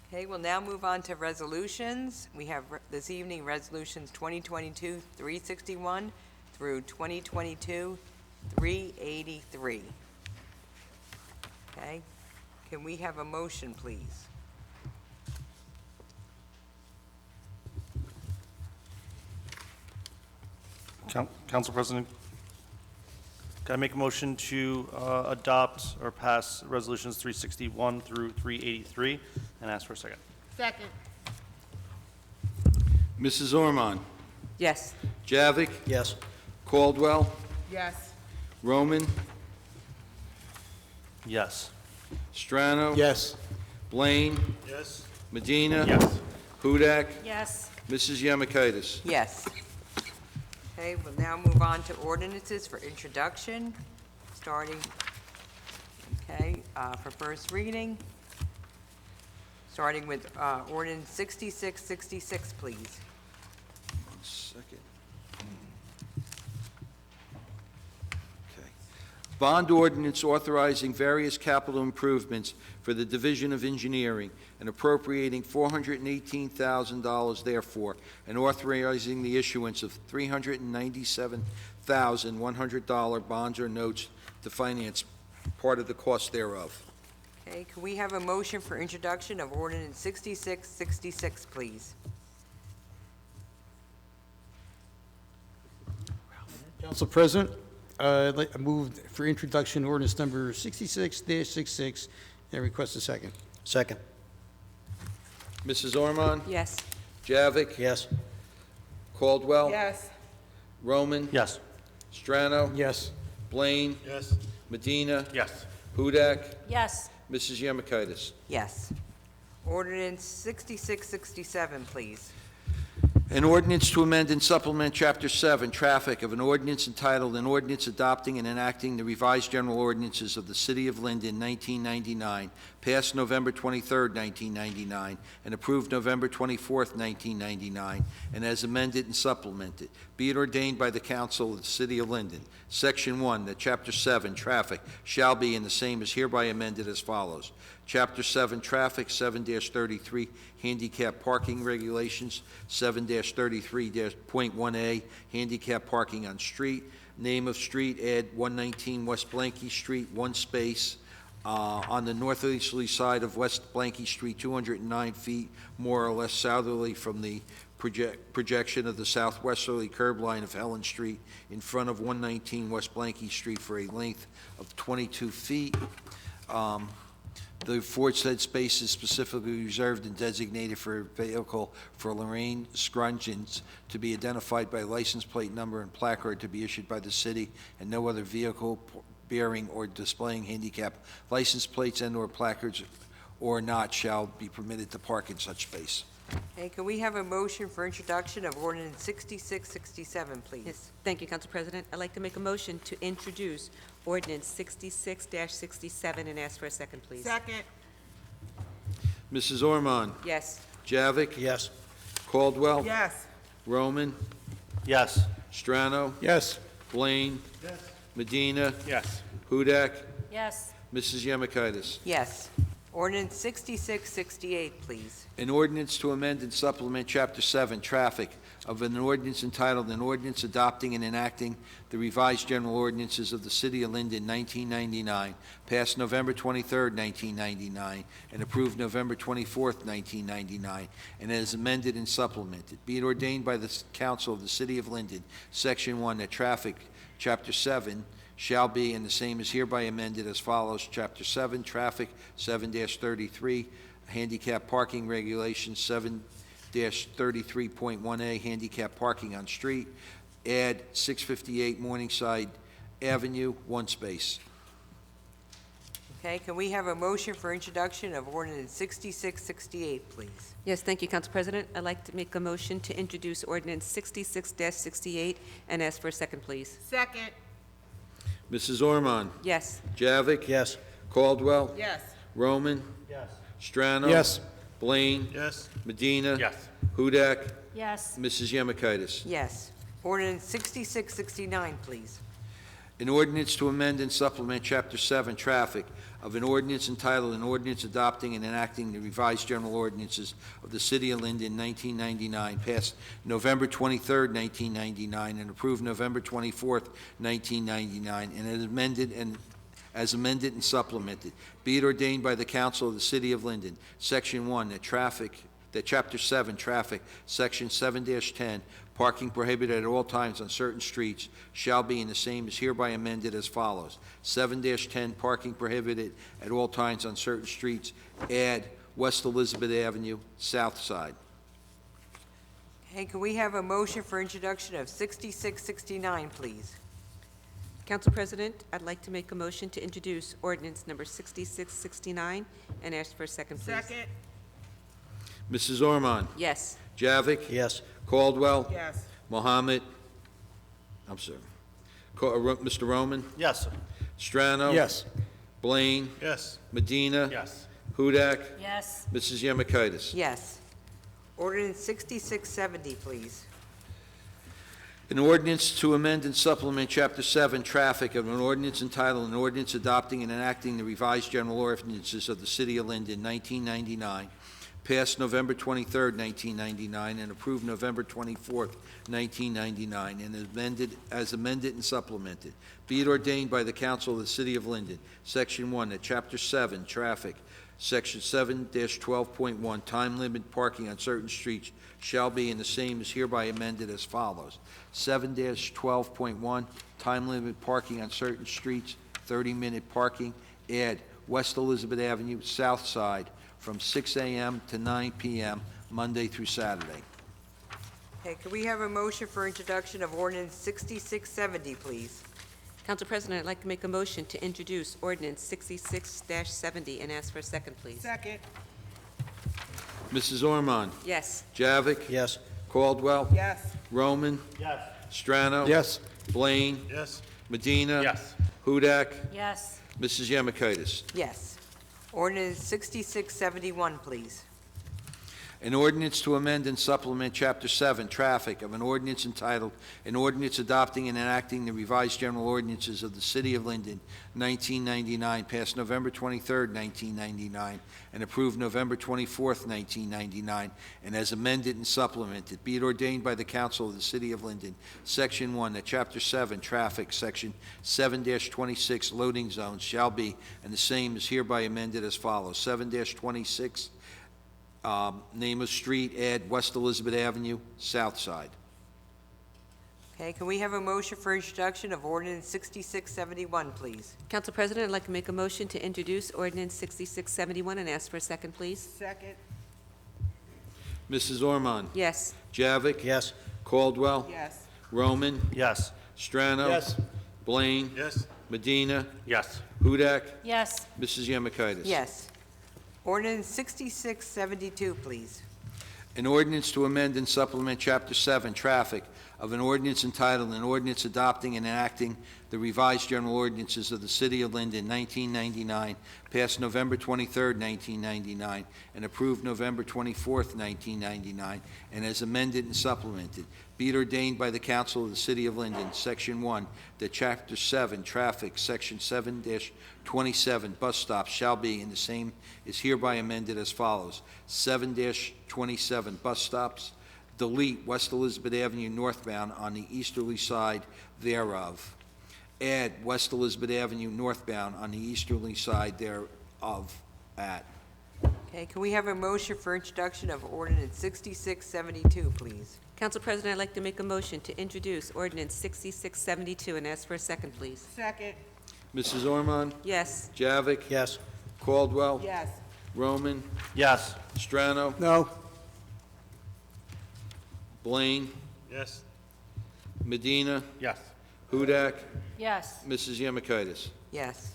Okay, we'll now move on to resolutions. We have this evening resolutions 2022-361 through 2022-383. Okay, can we have a motion, please? Council President, can I make a motion to adopt or pass resolutions 361 through 383 and ask for a second? Second. Mrs. Ormond, Yes. Javick, Yes. Caldwell, Yes. Roman, Yes. Strano. Yes. Blaine, Yes. Medina. Yes. Hudak, Yes. Mrs. Yamakaitis. Yes. Okay, we'll now move on to ordinances for introduction, starting, for first reading, starting with ordinance 6666, please. 1 second. Okay. Bond ordinance authorizing various capital improvements for the Division of Engineering and appropriating $418,000 therefore, and authorizing the issuance of $397,100 bonds or notes to finance part of the cost thereof. Okay, can we have a motion for introduction of ordinance 6666, please? Council President, I'd like to move for introduction ordinance number 66-66 and request a second. Second. Mrs. Ormond? Yes. Javick? Yes. Caldwell? Yes. Roman? Yes. Strano? Yes. Blaine? Yes. Medina? Yes. Hudak? Yes. Mrs. Yamakaitis. Yes. Ordinance 6667, please. An ordinance to amend and supplement Chapter 7, Traffic, of an ordinance entitled, An Ordinance Adopting and Enacting the Revised General Ordinances of the City of Linden, 1999, passed November 23, 1999, and approved November 24, 1999, and as amended and supplemented. Be it ordained by the Council of the City of Linden, Section 1, that Chapter 7, Traffic, shall be, and the same is hereby amended as follows. Chapter 7, Traffic, 7-33, Handicap Parking Regulations, 7-33.1A, Handicap Parking on Street. Name of street, add 119 West Blanky Street, one space, on the northeasterly side of West Blanky Street, 209 feet, more or less southerly from the projection of the southwesterly curb line of Helen Street in front of 119 West Blanky Street for a length of 22 feet. The aforesaid space is specifically reserved and designated for a vehicle for Lorraine Scrungens to be identified by license plate number and placard to be issued by the city, and no other vehicle bearing or displaying handicap license plates and/or placards or not shall be permitted to park in such space. Okay, can we have a motion for introduction of ordinance 6667, please? Yes, thank you, Council President. I'd like to make a motion to introduce ordinance 66-67 and ask for a second, please. Second. Mrs. Ormond? Yes. Javik? Yes. Caldwell? Yes. Roman? Yes. Strano? Yes. Blaine? Yes. Medina? Yes. Hudak? Yes. Mrs. Yemakaitis? Yes. Ordinance 6668, please. An ordinance to amend and supplement Chapter 7, Traffic, of an ordinance entitled, An Ordinance Adopting and Enacting the Revised General Ordinances of the City of Linden, 1999, passed November 23, 1999, and approved November 24, 1999, and as amended and supplemented. Be it ordained by the Council of the City of Linden, Section 1, that traffic, Chapter 7, shall be, and the same is hereby amended as follows. Chapter 7, Traffic, 7-33, Handicap Parking Regulations, 7-33.1A, Handicap Parking on Street. Add 658 Morningside Avenue, 1 space. Okay, can we have a motion for introduction of ordinance 6668, please? Yes, thank you, Council President. I'd like to make a motion to introduce ordinance 66-68 and ask for a second, please. Second. Mrs. Ormond? Yes. Javik? Yes. Caldwell? Yes. Roman? Yes. Strano? Yes. Blaine? Yes. Medina? Yes. Hudak? Yes. Mrs. Yemakaitis? Yes. Ordinance 6669, please. An ordinance to amend and supplement Chapter 7, Traffic, of an ordinance entitled, An Ordinance Adopting and Enacting the Revised General Ordinances of the City of Linden, 1999, passed November 23, 1999, and approved November 24, 1999, and as amended and supplemented. Be it ordained by the Council of the City of Linden, Section 1, that Chapter 7, Traffic, Section 7-10, parking prohibited at all times on certain streets shall be, and the same is hereby amended as follows. 7-10, parking prohibited at all times on certain streets. Add West Elizabeth Avenue, south side. Okay, can we have a motion for introduction of 6669, please? Council President, I'd like to make a motion to introduce ordinance number 6669 and ask for a second, please. Second. Mrs. Ormond? Yes. Javik? Yes. Caldwell? Yes. Mohammed? I'm sorry. Mr. Roman? Yes, sir. Strano? Yes. Blaine? Yes. Medina? Yes. Hudak? Yes. Mrs. Yemakaitis? Yes. Ordinance 6670, please. An ordinance to amend and supplement Chapter 7, Traffic, of an ordinance entitled, An Ordinance Adopting and Enacting the Revised General Ordinances of the City of Linden, 1999, passed November 23, 1999, and approved November 24, 1999, and as amended and supplemented. Be it ordained by the Council of the City of Linden, Section 1, that Chapter 7, Traffic, Section 7-12.1, time limit parking on certain streets shall be, and the same is hereby amended as follows. 7-12.1, time limit parking on certain streets, 30-minute parking. Add West Elizabeth Avenue, south side, from 6 a.m. to 9 p.m., Monday through Saturday. Okay, can we have a motion for introduction of ordinance 6670, please? Council President, I'd like to make a motion to introduce ordinance 66-70 and ask for a second, please. Second. Mrs. Ormond? Yes. Javik? Yes. Caldwell? Yes. Roman? Yes. Strano? Yes. Blaine? Yes. Medina? Yes. Hudak? Yes. Mrs. Yemakaitis? Yes. Ordinance 6671, please. An ordinance to amend and supplement Chapter 7, Traffic, of an ordinance entitled, An Ordinance Adopting and Enacting the Revised General Ordinances of the City of Linden, 1999, passed November 23, 1999, and approved November 24, 1999, and as amended and supplemented. Be it ordained by the Council of the City of Linden, Section 1, that Chapter 7, Traffic, Section 7-26, loading zones shall be, and the same is hereby amended as follows. 7-26, name of street, add West Elizabeth Avenue, south side. Okay, can we have a motion for introduction of ordinance 6671, please? Council President, I'd like to make a motion to introduce ordinance 6671 and ask for a second, please. Second. Mrs. Ormond? Yes. Javik? Yes. Caldwell? Yes. Roman? Yes. Strano? Yes. Blaine? Yes. Medina? Yes. Hudak? Yes. Mrs. Yemakaitis? Yes. Ordinance 6672, please. An ordinance to amend and supplement Chapter 7, Traffic, of an ordinance entitled, an ordinance adopting and enacting the revised general ordinances of the City of Linden, 1999, passed November 23, 1999, and approved November 24, 1999, and as amended and supplemented. Be it ordained by the Council of the City of Linden, Section 1, that Chapter 7, Traffic, Section 7-27, bus stops shall be, and the same is hereby amended as follows. 7-27 bus stops, delete West Elizabeth Avenue northbound on the easterly side thereof. Add West Elizabeth Avenue northbound on the easterly side thereof at. Okay, can we have a motion for introduction of ordinance 6672, please? Council President, I'd like to make a motion to introduce ordinance 6672 and ask for a second, please. Second. Mrs. Ormond? Yes. Javik? Yes. Caldwell? Yes. Roman? Yes. Strano? No. Blaine? Yes. Medina? Yes. Hudak? Yes. Mrs. Yemakaitis? Yes.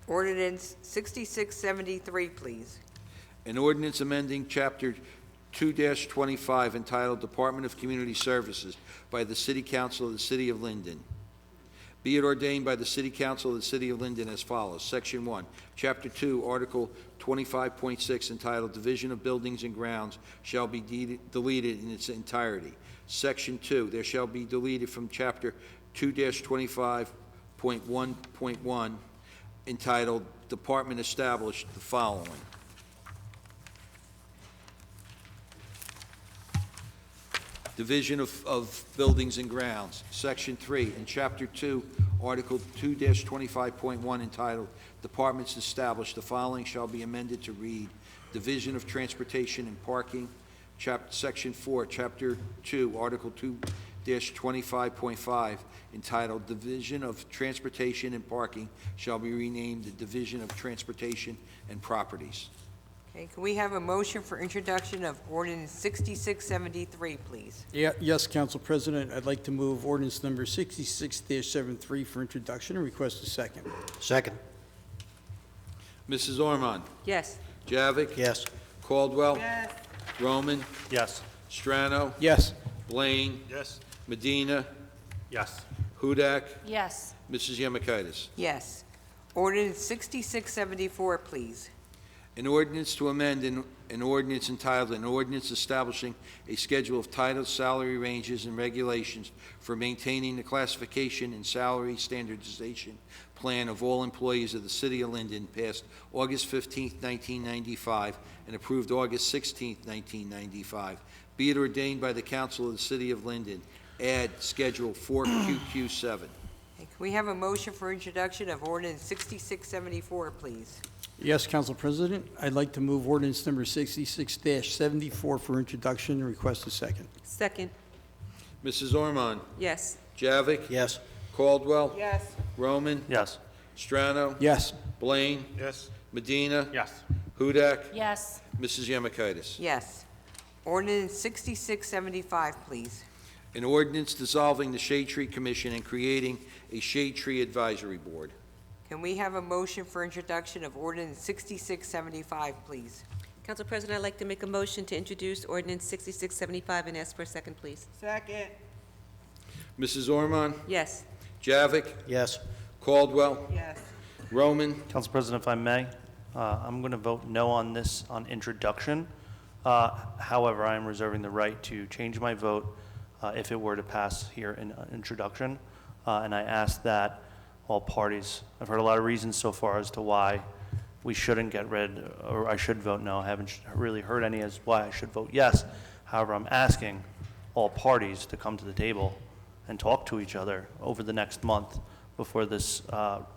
Ordinance 6673, please. An ordinance amending Chapter 2-25 entitled Department of Community Services by the City Council of the City of Linden. Be it ordained by the City Council of the City of Linden as follows. Section 1, Chapter 2, Article 25.6 entitled Division of Buildings and Grounds shall be deleted in its entirety. Section 2, there shall be deleted from Chapter 2-25.1.1 entitled Department Established the following. Division of Buildings and Grounds. Section 3, in Chapter 2, Article 2-25.1 entitled Departments Established, the following shall be amended to read Division of Transportation and Parking. Section 4, Chapter 2, Article 2-25.5 entitled Division of Transportation and Parking shall be renamed the Division of Transportation and Properties. Okay, can we have a motion for introduction of ordinance 6673, please? Yes, Council President, I'd like to move ordinance number 66-73 for introduction and request a second. Second. Mrs. Ormond? Yes. Javik? Yes. Caldwell? Yes. Roman? Yes. Strano? Yes. Blaine? Yes. Medina? Yes. Hudak? Yes. Mrs. Yemakaitis? Yes. Ordinance 6674, please. An ordinance to amend an ordinance entitled, an ordinance establishing a schedule of titles, salary ranges, and regulations for maintaining the classification and salary standardization plan of all employees of the City of Linden, passed August 15, 1995, and approved August 16, 1995. Be it ordained by the Council of the City of Linden, add Schedule 4QQ7. Okay, can we have a motion for introduction of ordinance 6674, please? Yes, Council President, I'd like to move ordinance number 66-74 for introduction and request a second. Second. Mrs. Ormond? Yes. Javik? Yes. Caldwell? Yes. Roman? Yes. Strano? Yes. Blaine? Yes. Medina? Yes. Hudak? Yes. Mrs. Yemakaitis? Yes. Ordinance 6675, please. An ordinance dissolving the Shade Tree Commission and creating a Shade Tree Advisory Board. Can we have a motion for introduction of ordinance 6675, please? Council President, I'd like to make a motion to introduce ordinance 6675 and ask for a second, please. Second. Mrs. Ormond? Yes. Javik? Yes. Caldwell? Yes. Roman? Council President, if I may, I'm going to vote no on this on introduction. However, I am reserving the right to change my vote if it were to pass here in introduction. And I ask that all parties, I've heard a lot of reasons so far as to why we shouldn't get rid, or I should vote no. I haven't really heard any as why I should vote yes. However, I'm asking all parties to come to the table and talk to each other over the next month before this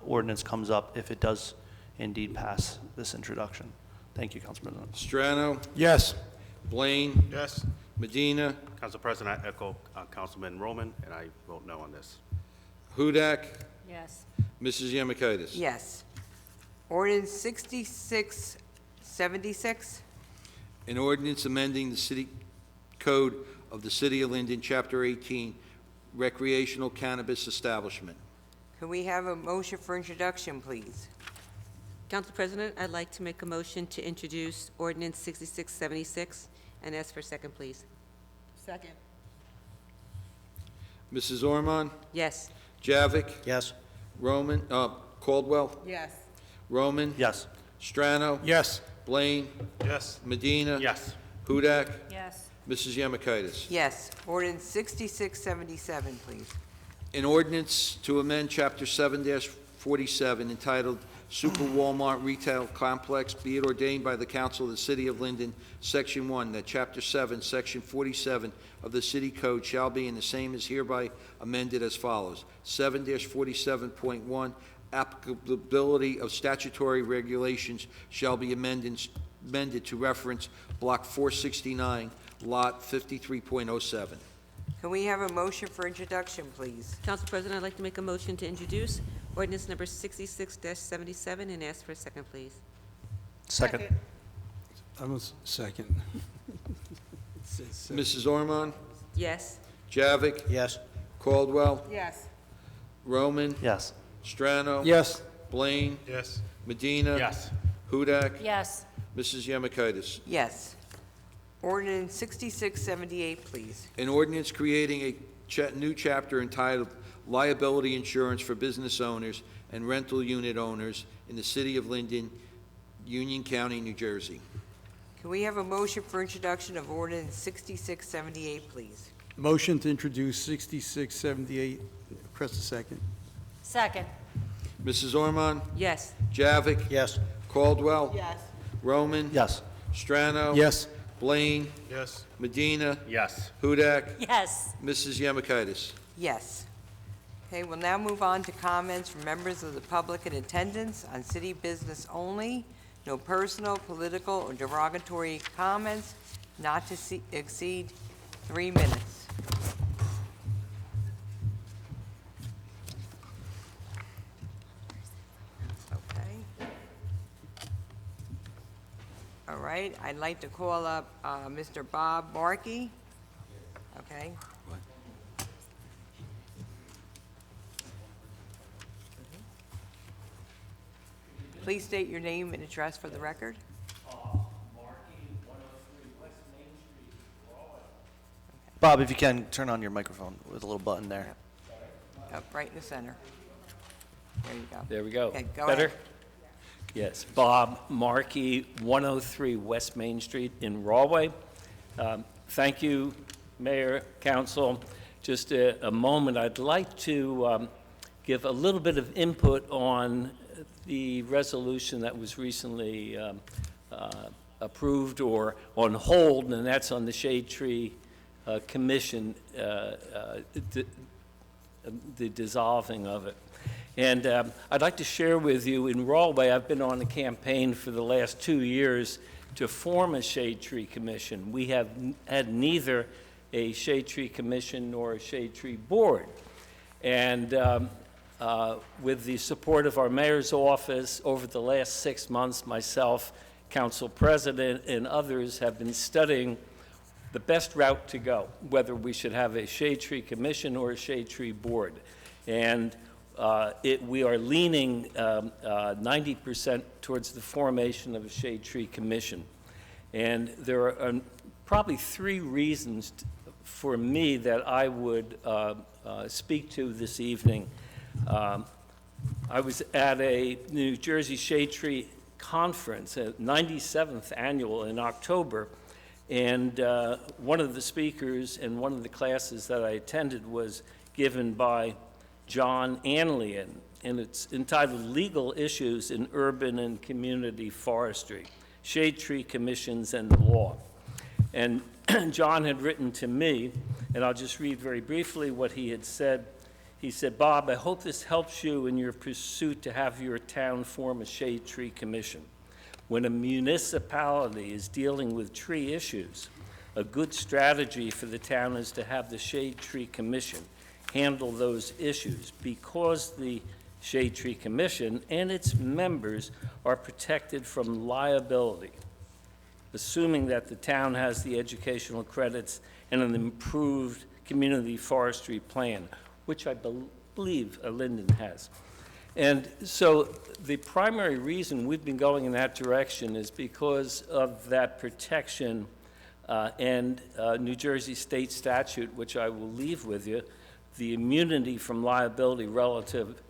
ordinance comes up, if it does indeed pass this introduction. Thank you, Council President. Strano? Yes. Blaine? Yes. Medina, Council President, I echo Councilman Roman, and I vote no on this. Hudak, Yes. Mrs. Yemakaitis. Yes. Ordinance 6676. An ordinance amending the city code of the City of Linden, Chapter 18, recreational cannabis establishment. Can we have a motion for introduction, please? Council President, I'd like to make a motion to introduce ordinance 6676 and ask for a second, please. Second. Mrs. Ormond, Yes. Javik, Yes. Roman, Caldwell, Yes. Roman. Yes. Strano. Yes. Blaine, Yes. Medina. Yes. Hudak, Yes. Mrs. Yemakaitis. Yes. Ordinance 6677, please. An ordinance to amend Chapter 7-47 entitled Super Walmart Retail Complex, be it ordained by the Council of the City of Linden, Section 1, that Chapter 7, Section 47 of the City Code shall be, and the same is hereby amended as follows. 7-47.1, applicability of statutory regulations shall be amended to reference Block 469, Lot 53.07. Can we have a motion for introduction, please? Council President, I'd like to make a motion to introduce ordinance number 66-77 and ask for a second, please. Second. Almost second. It says second. Mrs. Ormond, Yes. Javik, Yes. Caldwell, Yes. Roman, Yes. Strano. Yes. Blaine, Yes. Medina. Yes. Hudak, Yes. Mrs. Yemakaitis. Yes. Ordinance 6678, please. An ordinance creating a new chapter entitled Liability Insurance for Business Owners and Rental Unit Owners in the City of Linden, Union County, New Jersey. Can we have a motion for introduction of ordinance 6678, please? Motion to introduce 6678. Press the second. Second. Mrs. Ormond, Yes. Javik, Yes. Caldwell, Yes. Roman, Yes. Strano. Yes. Blaine, Yes. Medina, Yes. Hudak, Yes. Mrs. Yemakaitis. Yes. Okay, we'll now move on to comments from members of the public in attendance on city business only. No personal, political, or derogatory comments, not to exceed 3 minutes. Okay. All right, I'd like to call up Mr. Bob Markey. Okay. Please state your name and address for the record. Bob, if you can, turn on your microphone with a little button there. Up right in the center. There you go. There we go. Okay, go Better? ahead. Yes, Bob Markey, 103 West Main Street in Rawway. Thank you, Mayor, Council. Just a moment, I'd like to give a little bit of input on the resolution that was recently approved or on hold, and that's on the Shade Tree Commission, the dissolving of it. And I'd like to share with you, in Rawway, I've been on a campaign for the last 2 years to form a Shade Tree Commission. We have had neither a Shade Tree Commission nor a Shade Tree Board. And with the support of our mayor's office, over the last 6 months, myself, council president, and others have been studying the best route to go, whether we should have a Shade Tree Commission or a Shade Tree Board. And we are leaning 90% towards the formation of a Shade Tree Commission. And there are probably 3 reasons for me that I would speak to this evening. I was at a New Jersey Shade Tree Conference, a 97th annual in October, and one of the speakers in one of the classes that I attended was given by John Anlian, and it's entitled Legal Issues in Urban and Community Forestry, Shade Tree Commissions and the Law. And John had written to me, and I'll just read very briefly what he had said. He said, "Bob, I hope this helps you in your pursuit to have your town form a Shade Tree Commission. When a municipality is dealing with tree issues, a good strategy for the town is to have the Shade Tree Commission handle those issues, because the Shade Tree Commission and its members are protected from liability, assuming that the town has the educational credits and an improved community forestry plan, which I believe Linden has. And so the primary reason we've been going in that direction is because of that protection and New Jersey state statute, which I will leave with you, the immunity from liability relative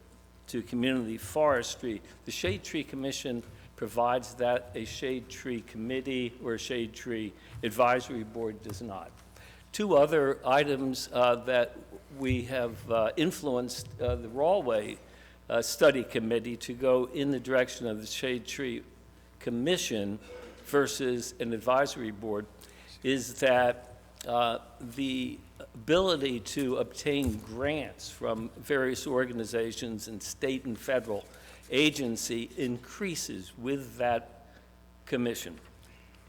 to community forestry. The Shade Tree Commission provides that, a shade tree committee or a shade tree advisory board does not. Two other items that we have influenced the Rawley Study Committee to go in the direction of the Shade Tree Commission versus an advisory board is that the ability to obtain grants from various organizations and state and federal agency increases with that commission.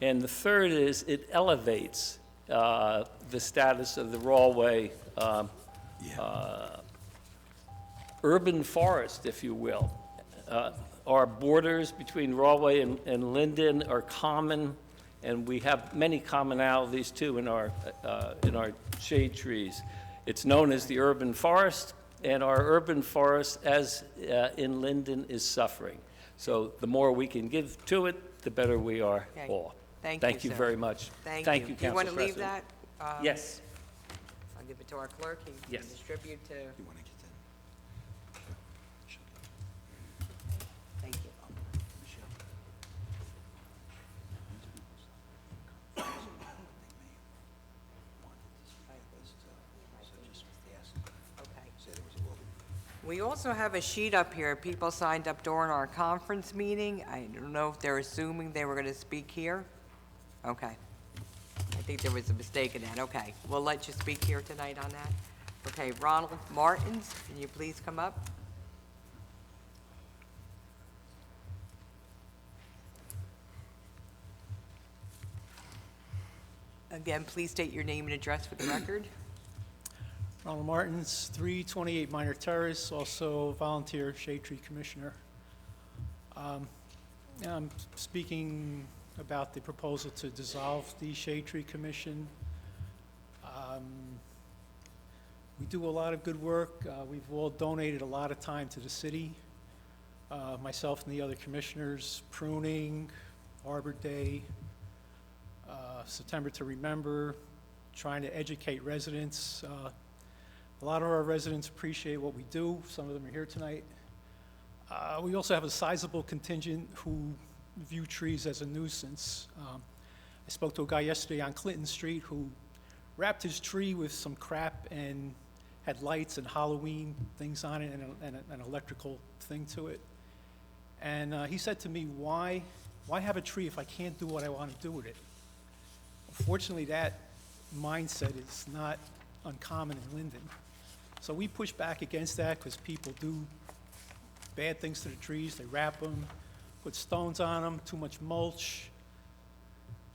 And the third is it elevates the status of the Rawley urban forest, if you will. Our borders between Rawley and Linden are common, and we have many commonalities too in our shade trees. It's known as the urban forest, and our urban forest, as in Linden, is suffering. So the more we can give to it, the better we are Okay. all. Thank you, you sir. very much. Thank Thank you. you, Do you Council want to leave President. that? Yes. I'll give it to our clerk. He can Yes. distribute to. Thank you. Okay. We also have a sheet up here. People signed up during our conference meeting. I don't know if they're assuming they were going to speak here. Okay. I think there was a mistake in that. Okay. We'll let you speak here tonight on that. Okay, Ronald Martins, can you please come up? Again, please state your name and address for the record. Ronald Martins, 328 Minor Terrace, also volunteer shade tree commissioner. I'm speaking about the proposal to dissolve the shade tree commission. We do a lot of good work. We've all donated a lot of time to the city. Myself and the other commissioners, pruning, Arbor Day, September to Remember, trying to educate residents. A lot of our residents appreciate what we do. Some of them are here tonight. We also have a sizable contingent who view trees as a nuisance. I spoke to a guy yesterday on Clinton Street who wrapped his tree with some crap and had lights and Halloween things on it and an electrical thing to it. And he said to me, why have a tree if I can't do what I want to do with it? Unfortunately, that mindset is not uncommon in Linden. So we push back against that because people do bad things to the trees. They wrap them, put stones on them, too much mulch,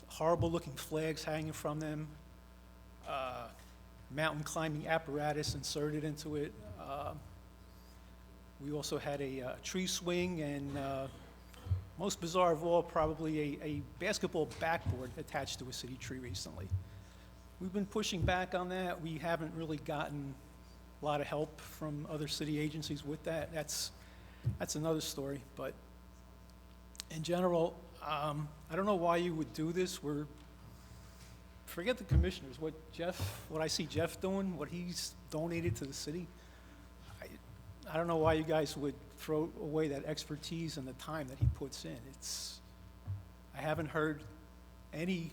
horrible looking flags hanging from them, mountain climbing apparatus inserted into it. We also had a tree swing and most bizarre of all, probably a basketball backboard attached to a city tree recently. We've been pushing back on that. We haven't really gotten a lot of help from other city agencies with that. That's another story. But in general, I don't know why you would do this. Forget the commissioners. What I see Jeff doing, what he's donated to the city, I don't know why you guys would throw away that expertise and the time that he puts in. I haven't heard any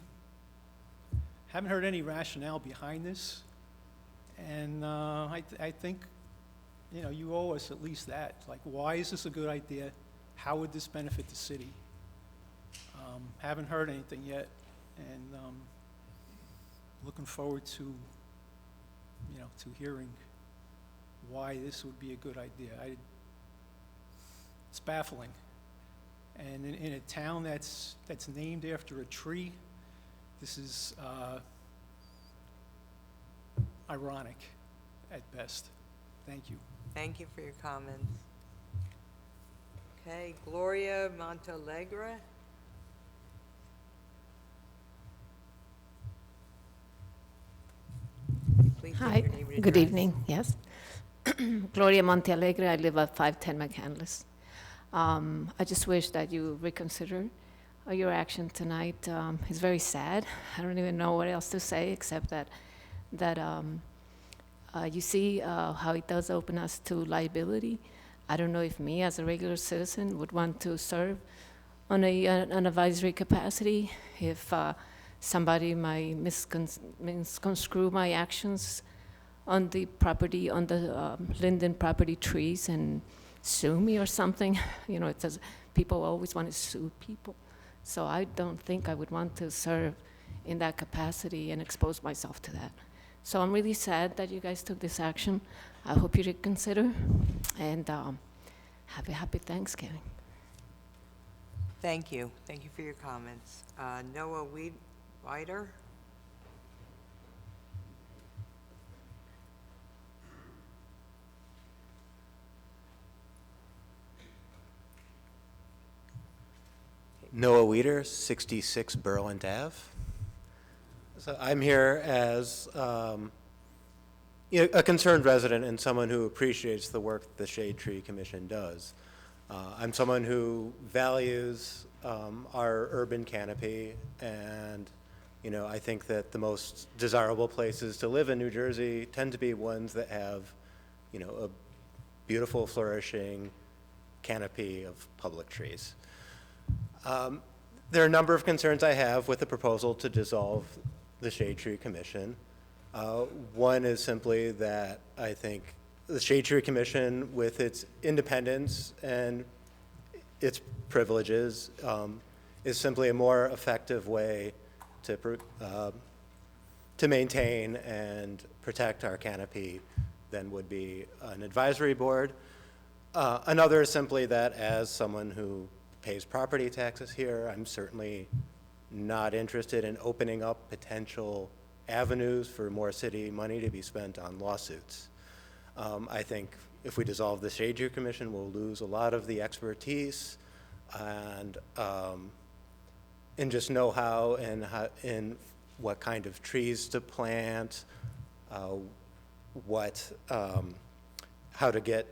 rationale behind this, and I think, you owe us at least that. Like, why is this a good idea? How would this benefit the city? Haven't heard anything yet, and looking forward to hearing why this would be a good idea. It's baffling. And in a town that's named after a tree, this is ironic at best. Thank you. Thank you for your comments. Okay, Gloria Montalegre. Please state Hi, your name and good address. evening, yes. Gloria Montealegre, I live at 510 McCandless. I just wish that you reconsider your action tonight. It's very sad. I don't even know what else to say except that you see how it does open us to liability. I don't know if me, as a regular citizen, would want to serve on an advisory capacity if somebody might misconstrue my actions on the property, on the Linden property trees and sue me or something. You know, it says people always want to sue people. So I don't think I would want to serve in that capacity and expose myself to that. So I'm really sad that you guys took this action. I hope you reconsider, and have a happy Thanksgiving. Thank you. Thank you for your comments. Noah Weider? Noah Weeder, 66 Berland Ave. So I'm here as a concerned resident and someone who appreciates the work the Shade Tree Commission does. I'm someone who values our urban canopy, and I think that the most desirable places to live in New Jersey tend to be ones that have a beautiful, flourishing canopy of public trees. There are a number of concerns I have with the proposal to dissolve the Shade Tree Commission. One is simply that I think the Shade Tree Commission, with its independence and its privileges, is simply a more effective way to maintain and protect our canopy than would be an advisory board. Another is simply that as someone who pays property taxes here, I'm certainly not interested in opening up potential avenues for more city money to be spent on lawsuits. I think if we dissolve the Shade Tree Commission, we'll lose a lot of the expertise and just know-how in what kind of trees to plant, how to get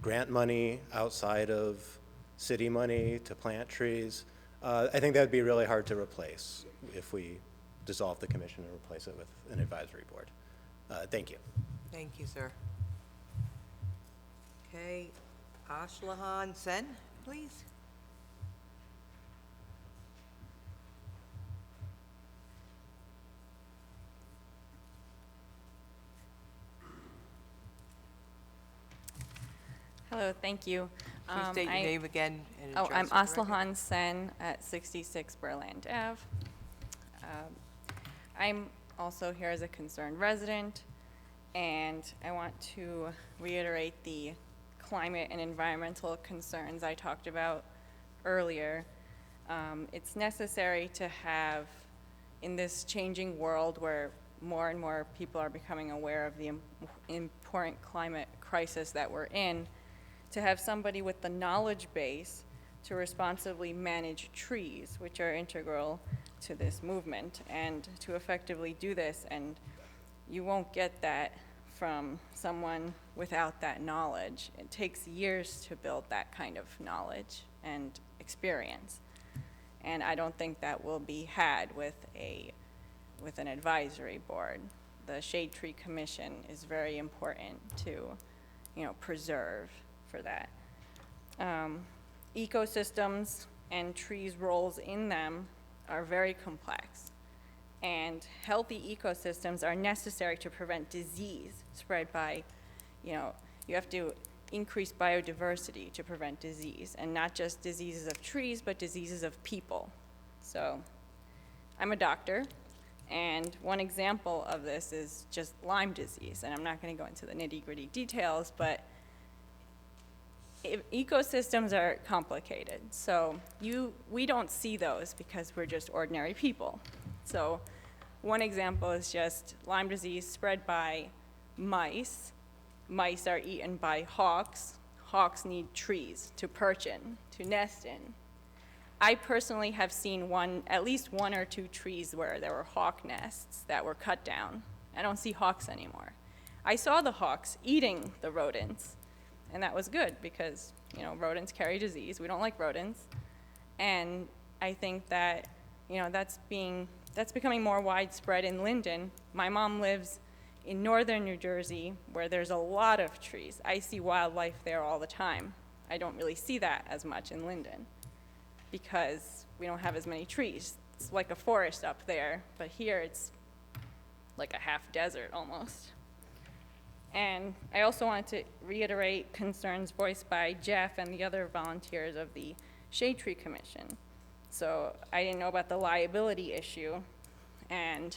grant money outside of city money to plant trees. I think that would be really hard to replace if we dissolve the commission and replace it with an advisory board. Thank you. Thank you, sir. Okay, Ashlahan Sen, please. Hello, thank you. Please state your name again and Oh, address I'm for the record. Aslahan Sen at 66 Berland Ave. I'm also here as a concerned resident, and I want to reiterate the climate and environmental concerns I talked about earlier. It's necessary to have, in this changing world where more and more people are becoming aware of the important climate crisis that we're in, to have somebody with the knowledge base to responsibly manage trees, which are integral to this movement, and to effectively do this. And you won't get that from someone without that knowledge. It takes years to build that kind of knowledge and experience. And I don't think that will be had with an advisory board. The Shade Tree Commission is very important to, preserve for that. Ecosystems and trees' roles in them are very complex. And healthy ecosystems are necessary to prevent disease spread by, you have to increase biodiversity to prevent disease, and not just diseases of trees, but diseases of people. So I'm a doctor, and one example of this is just Lyme disease, and I'm not going to go into the nitty-gritty details, but ecosystems are complicated. So we don't see those because we're just ordinary people. So one example is just Lyme disease spread by mice. Mice are eaten by hawks. Hawks need trees to perch in, to nest in. I personally have seen at least one or two trees where there were hawk nests that were cut down. I don't see hawks anymore. I saw the hawks eating the rodents, and that was good because, rodents carry disease. We don't like rodents. And I think that, that's becoming more widespread in Linden. My mom lives in northern New Jersey where there's a lot of trees. I see wildlife there all the time. I don't really see that as much in Linden because we don't have as many trees. It's like a forest up there, but here it's like a half desert almost. And I also wanted to reiterate concerns voiced by Jeff and the other volunteers of the Shade Tree Commission. So I didn't know about the liability issue, and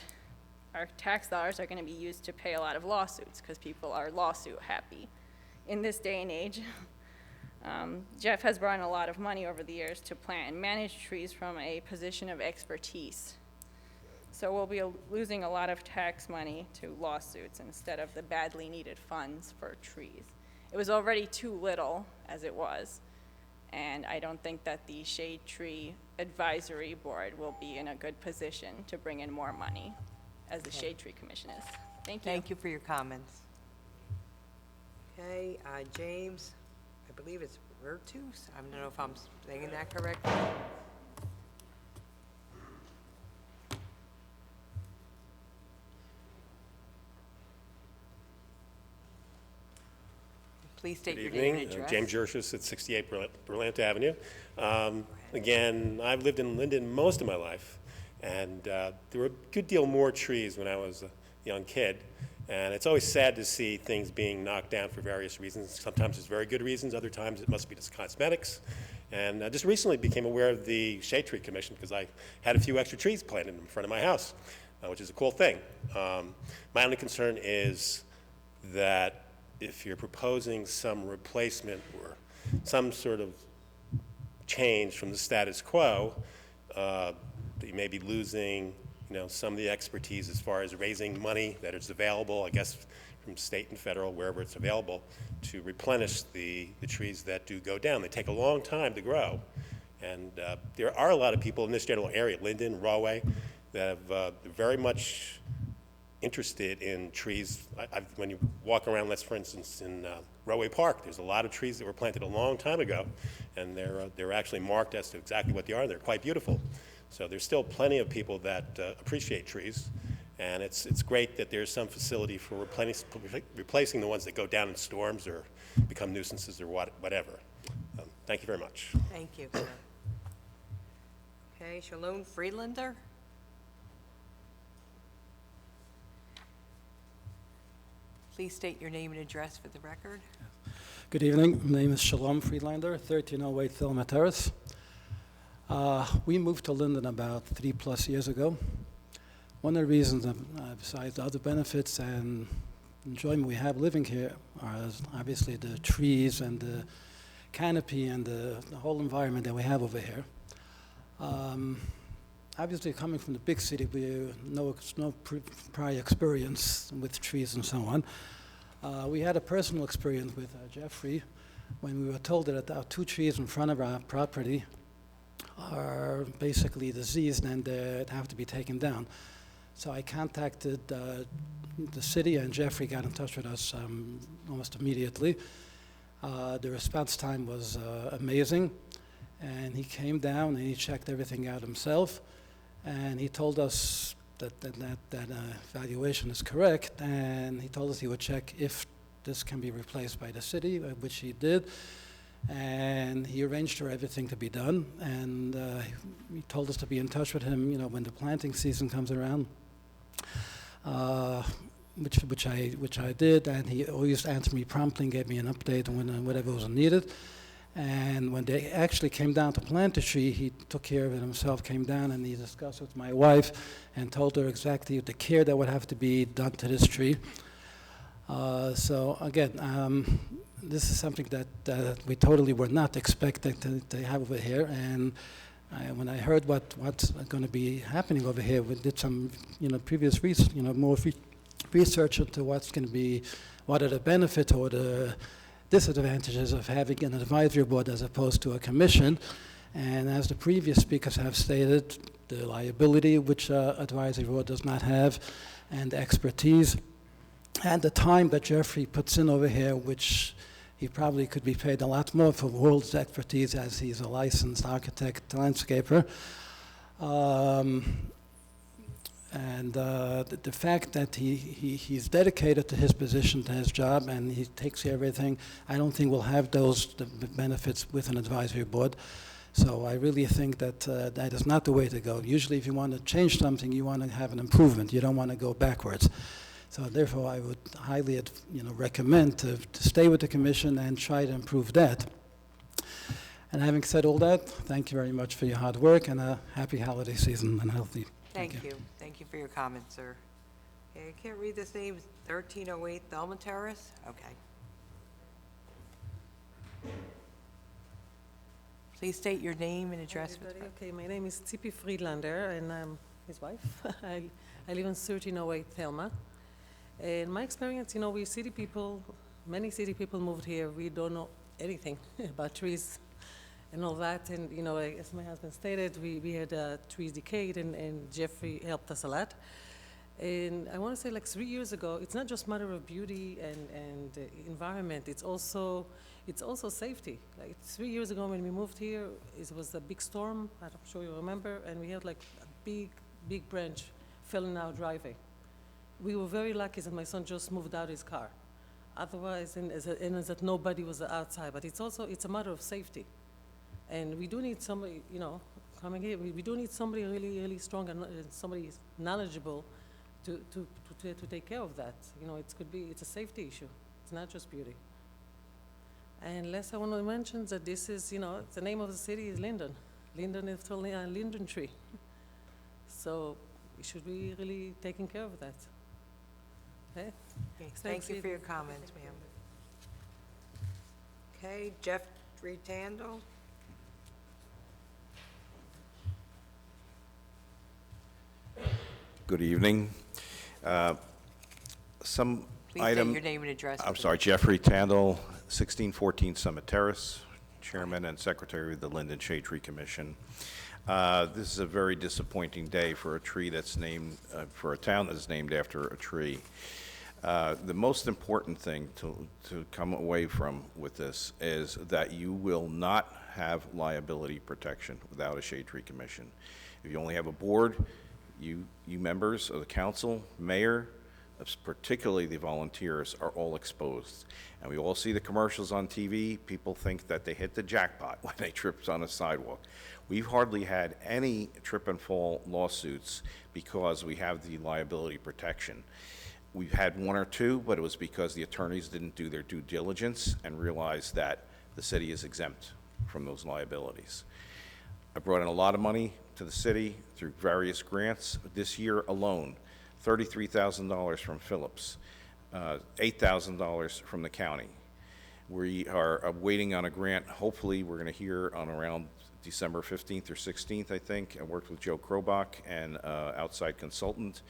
our tax dollars are going to be used to pay a lot of lawsuits because people are lawsuit happy in this day and age. Jeff has brought in a lot of money over the years to plant and manage trees from a position of expertise. So we'll be losing a lot of tax money to lawsuits instead of the badly needed funds for trees. It was already too little as it was, and I don't think that the Shade Tree Advisory Board will be in a good position to bring in more money as the Shade Tree Commission is. Thank you. Thank you for your comments. Okay, James, I believe it's Virtus. I don't know if I'm saying that correctly. Please state your name and address. James Jershus at 68 Berlant Avenue. Again, I've lived in Linden most of my life, and there were a good deal more trees when I was a young kid. And it's always sad to see things being knocked down for various reasons. Sometimes it's very good reasons, other times it must be just cosmetics. And I just recently became aware of the Shade Tree Commission because I had a few extra trees planted in front of my house, which is a cool thing. My only concern is that if you're proposing some replacement or some sort of change from the status quo, that you may be losing, some of the expertise as far as raising money that is available, I guess, from state and federal, wherever it's available, to replenish the trees that do go down. They take a long time to grow. And there are a lot of people in this general area, Linden, Rahway, that have very much interested in trees. When you walk around, let's for instance in Rahway Park, there's a lot of trees that were planted a long time ago, and they're actually marked as to exactly what they are. They're quite beautiful. So there's still plenty of people that appreciate trees, and it's great that there's some facility for replacing the ones that go down in storms or become nuisances or whatever. Thank you very much. Thank you. Okay, Shalom Friedlander. Please state your name and address for the record. Good evening. My name is Shalom Friedlander, 1308 Thelma Terrace. We moved to Linden about 3+ years ago. One of the reasons, besides the other benefits and enjoyment we have living here, are obviously the trees and the canopy and the whole environment that we have over here. Obviously, coming from the big city, we no prior experience with trees and so on. We had a personal experience with Jeffrey when we were told that our 2 trees in front of our property are basically diseased and have to be taken down. So I contacted the city, and Jeffrey got in touch with us almost immediately. The response time was amazing, and he came down and he checked everything out himself, and he told us that valuation is correct, and he told us he would check if this can be replaced by the city, which he did. And he arranged for everything to be done, and he told us to be in touch with him, when the planting season comes around, which I did, and he always answered me promptly and gave me an update on whatever was needed. And when they actually came down to plant the tree, he took care of it himself, came down and he discussed with my wife and told her exactly the care that would have to be done to this tree. So again, this is something that we totally were not expecting to have over here, and when I heard what's going to be happening over here, we did some previous research, more research into what are the benefits or the disadvantages of having an advisory board as opposed to a commission. And as the previous speakers have stated, the liability which advisory board does not have, and expertise, and the time that Jeffrey puts in over here, which he probably could be paid a lot more for world's expertise as he's a licensed architect, landscaper. And the fact that he's dedicated to his position, to his job, and he takes care of everything, I don't think we'll have the benefits with an advisory board. So I really think that that is not the way to go. Usually if you want to change something, you want to have an improvement. You don't want to go backwards. So therefore, I would highly recommend to stay with the commission and try to improve that. And having said all that, thank you very much for your hard work, and a happy holiday season and healthy. Thank you. Thank you for your comments, sir. Okay, I can't read this name, 1308 Thelma Terrace? Okay. Please state your name and address. Okay, my name is Tzipi Friedlander, and I'm his wife. I live in 1308 Thelma. In my experience, we city people, many city people moved here. We don't know anything about trees and all that. And, as my husband stated, we had trees decayed, and Jeffrey helped us a lot. And I want to say, like 3 years ago, it's not just matter of beauty and environment. It's also safety. Like 3 years ago when we moved here, it was a big storm. I'm sure you remember, and we had like a big branch fell in our driveway. We were very lucky that my son just moved out his car. Otherwise, and that nobody was outside. But it's a matter of safety. And we do need somebody, coming here, we do need somebody really, really strong and somebody knowledgeable to take care of that. It's a safety issue. It's not just beauty. And last I want to mention that this is, the name of the city is Linden. Linden is totally a linden tree. So we should be really taking care of that. Okay? Thank you for your comments, ma'am. Okay, Jeffrey Tandle. Good evening. Please state your name and address. I'm sorry, Jeffrey Tandle, 1614 Summit Terrace, Chairman and Secretary of the Linden Shade Tree Commission. This is a very disappointing day for a tree that's named, for a town that's named after a tree. The most important thing to come away from with this is that you will not have liability protection without a Shade Tree Commission. If you only have a board, you members of the council, mayor, particularly the volunteers, are all exposed. And we all see the commercials on TV. People think that they hit the jackpot when they trip on a sidewalk. We've hardly had any trip and fall lawsuits because we have the liability protection. We've had one or two, but it was because the attorneys didn't do their due diligence and realized that the city is exempt from those liabilities. I brought in a lot of money to the city through various grants. This year alone, $33,000 from Phillips, $8,000 from the county. We are waiting on a grant. Hopefully, we're going to hear on around December 15th or 16th, I think. I worked with Joe Krobach and outside consultant.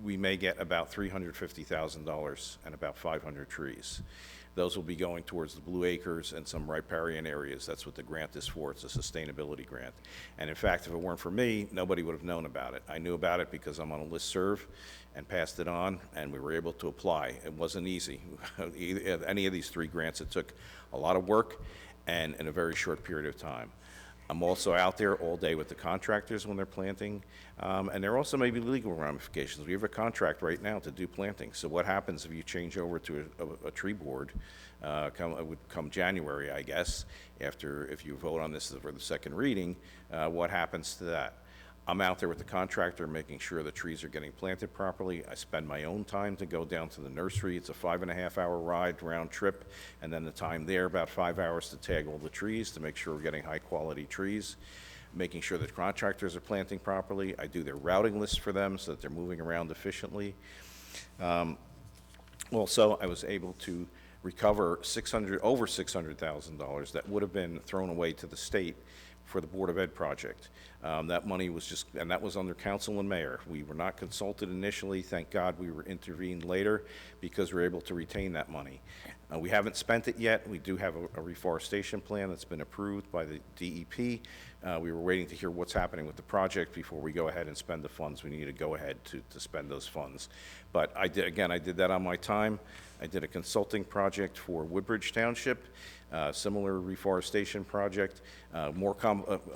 We may get about $350,000 and about 500 trees. Those will be going towards the Blue Acres and some riparian areas. That's what the grant is for. It's a sustainability grant. And in fact, if it weren't for me, nobody would have known about it. I knew about it because I'm on a listserv and passed it on, and we were able to apply. It wasn't easy. Any of these three grants, it took a lot of work and in a very short period of time. I'm also out there all day with the contractors when they're planting, and there also may be legal ramifications. We have a contract right now to do planting. So what happens if you change over to a tree board, it would come January, I guess, if you vote on this for the second reading, what happens to that? I'm out there with the contractor making sure the trees are getting planted properly. I spend my own time to go down to the nursery. It's a 5.5-hour ride round trip, and then the time there, about 5 hours to tag all the trees to make sure we're getting high quality trees, making sure that contractors are planting properly. I do their routing lists for them so that they're moving around efficiently. Also, I was able to recover over $600,000 that would have been thrown away to the state for the Board of Ed project. That money was just, and that was under council and mayor. We were not consulted initially. Thank God we were intervened later because we were able to retain that money. We haven't spent it yet. We do have a reforestation plan that's been approved by the DEP. We were waiting to hear what's happening with the project before we go ahead and spend the funds. We need to go ahead to spend those funds. But I did that on my time. I did a consulting project for Woodbridge Township, similar reforestation project,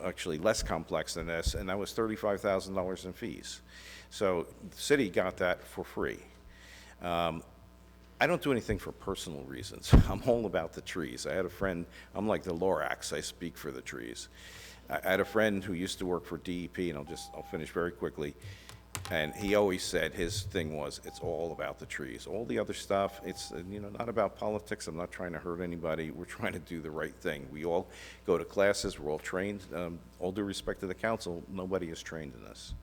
actually less complex than this, and that was $35,000 in fees. So the city got that for free. I don't do anything for personal reasons. I'm all about the trees. I had a friend, I'm like the Lorax, I speak for the trees. I had a friend who used to work for DEP, and I'll finish very quickly, and he always said his thing was, it's all about the trees. All the other stuff, it's not about politics. I'm not trying to hurt anybody. We're trying to do the right thing. We all go to classes. We're all trained. All due respect to the council, nobody is trained in this.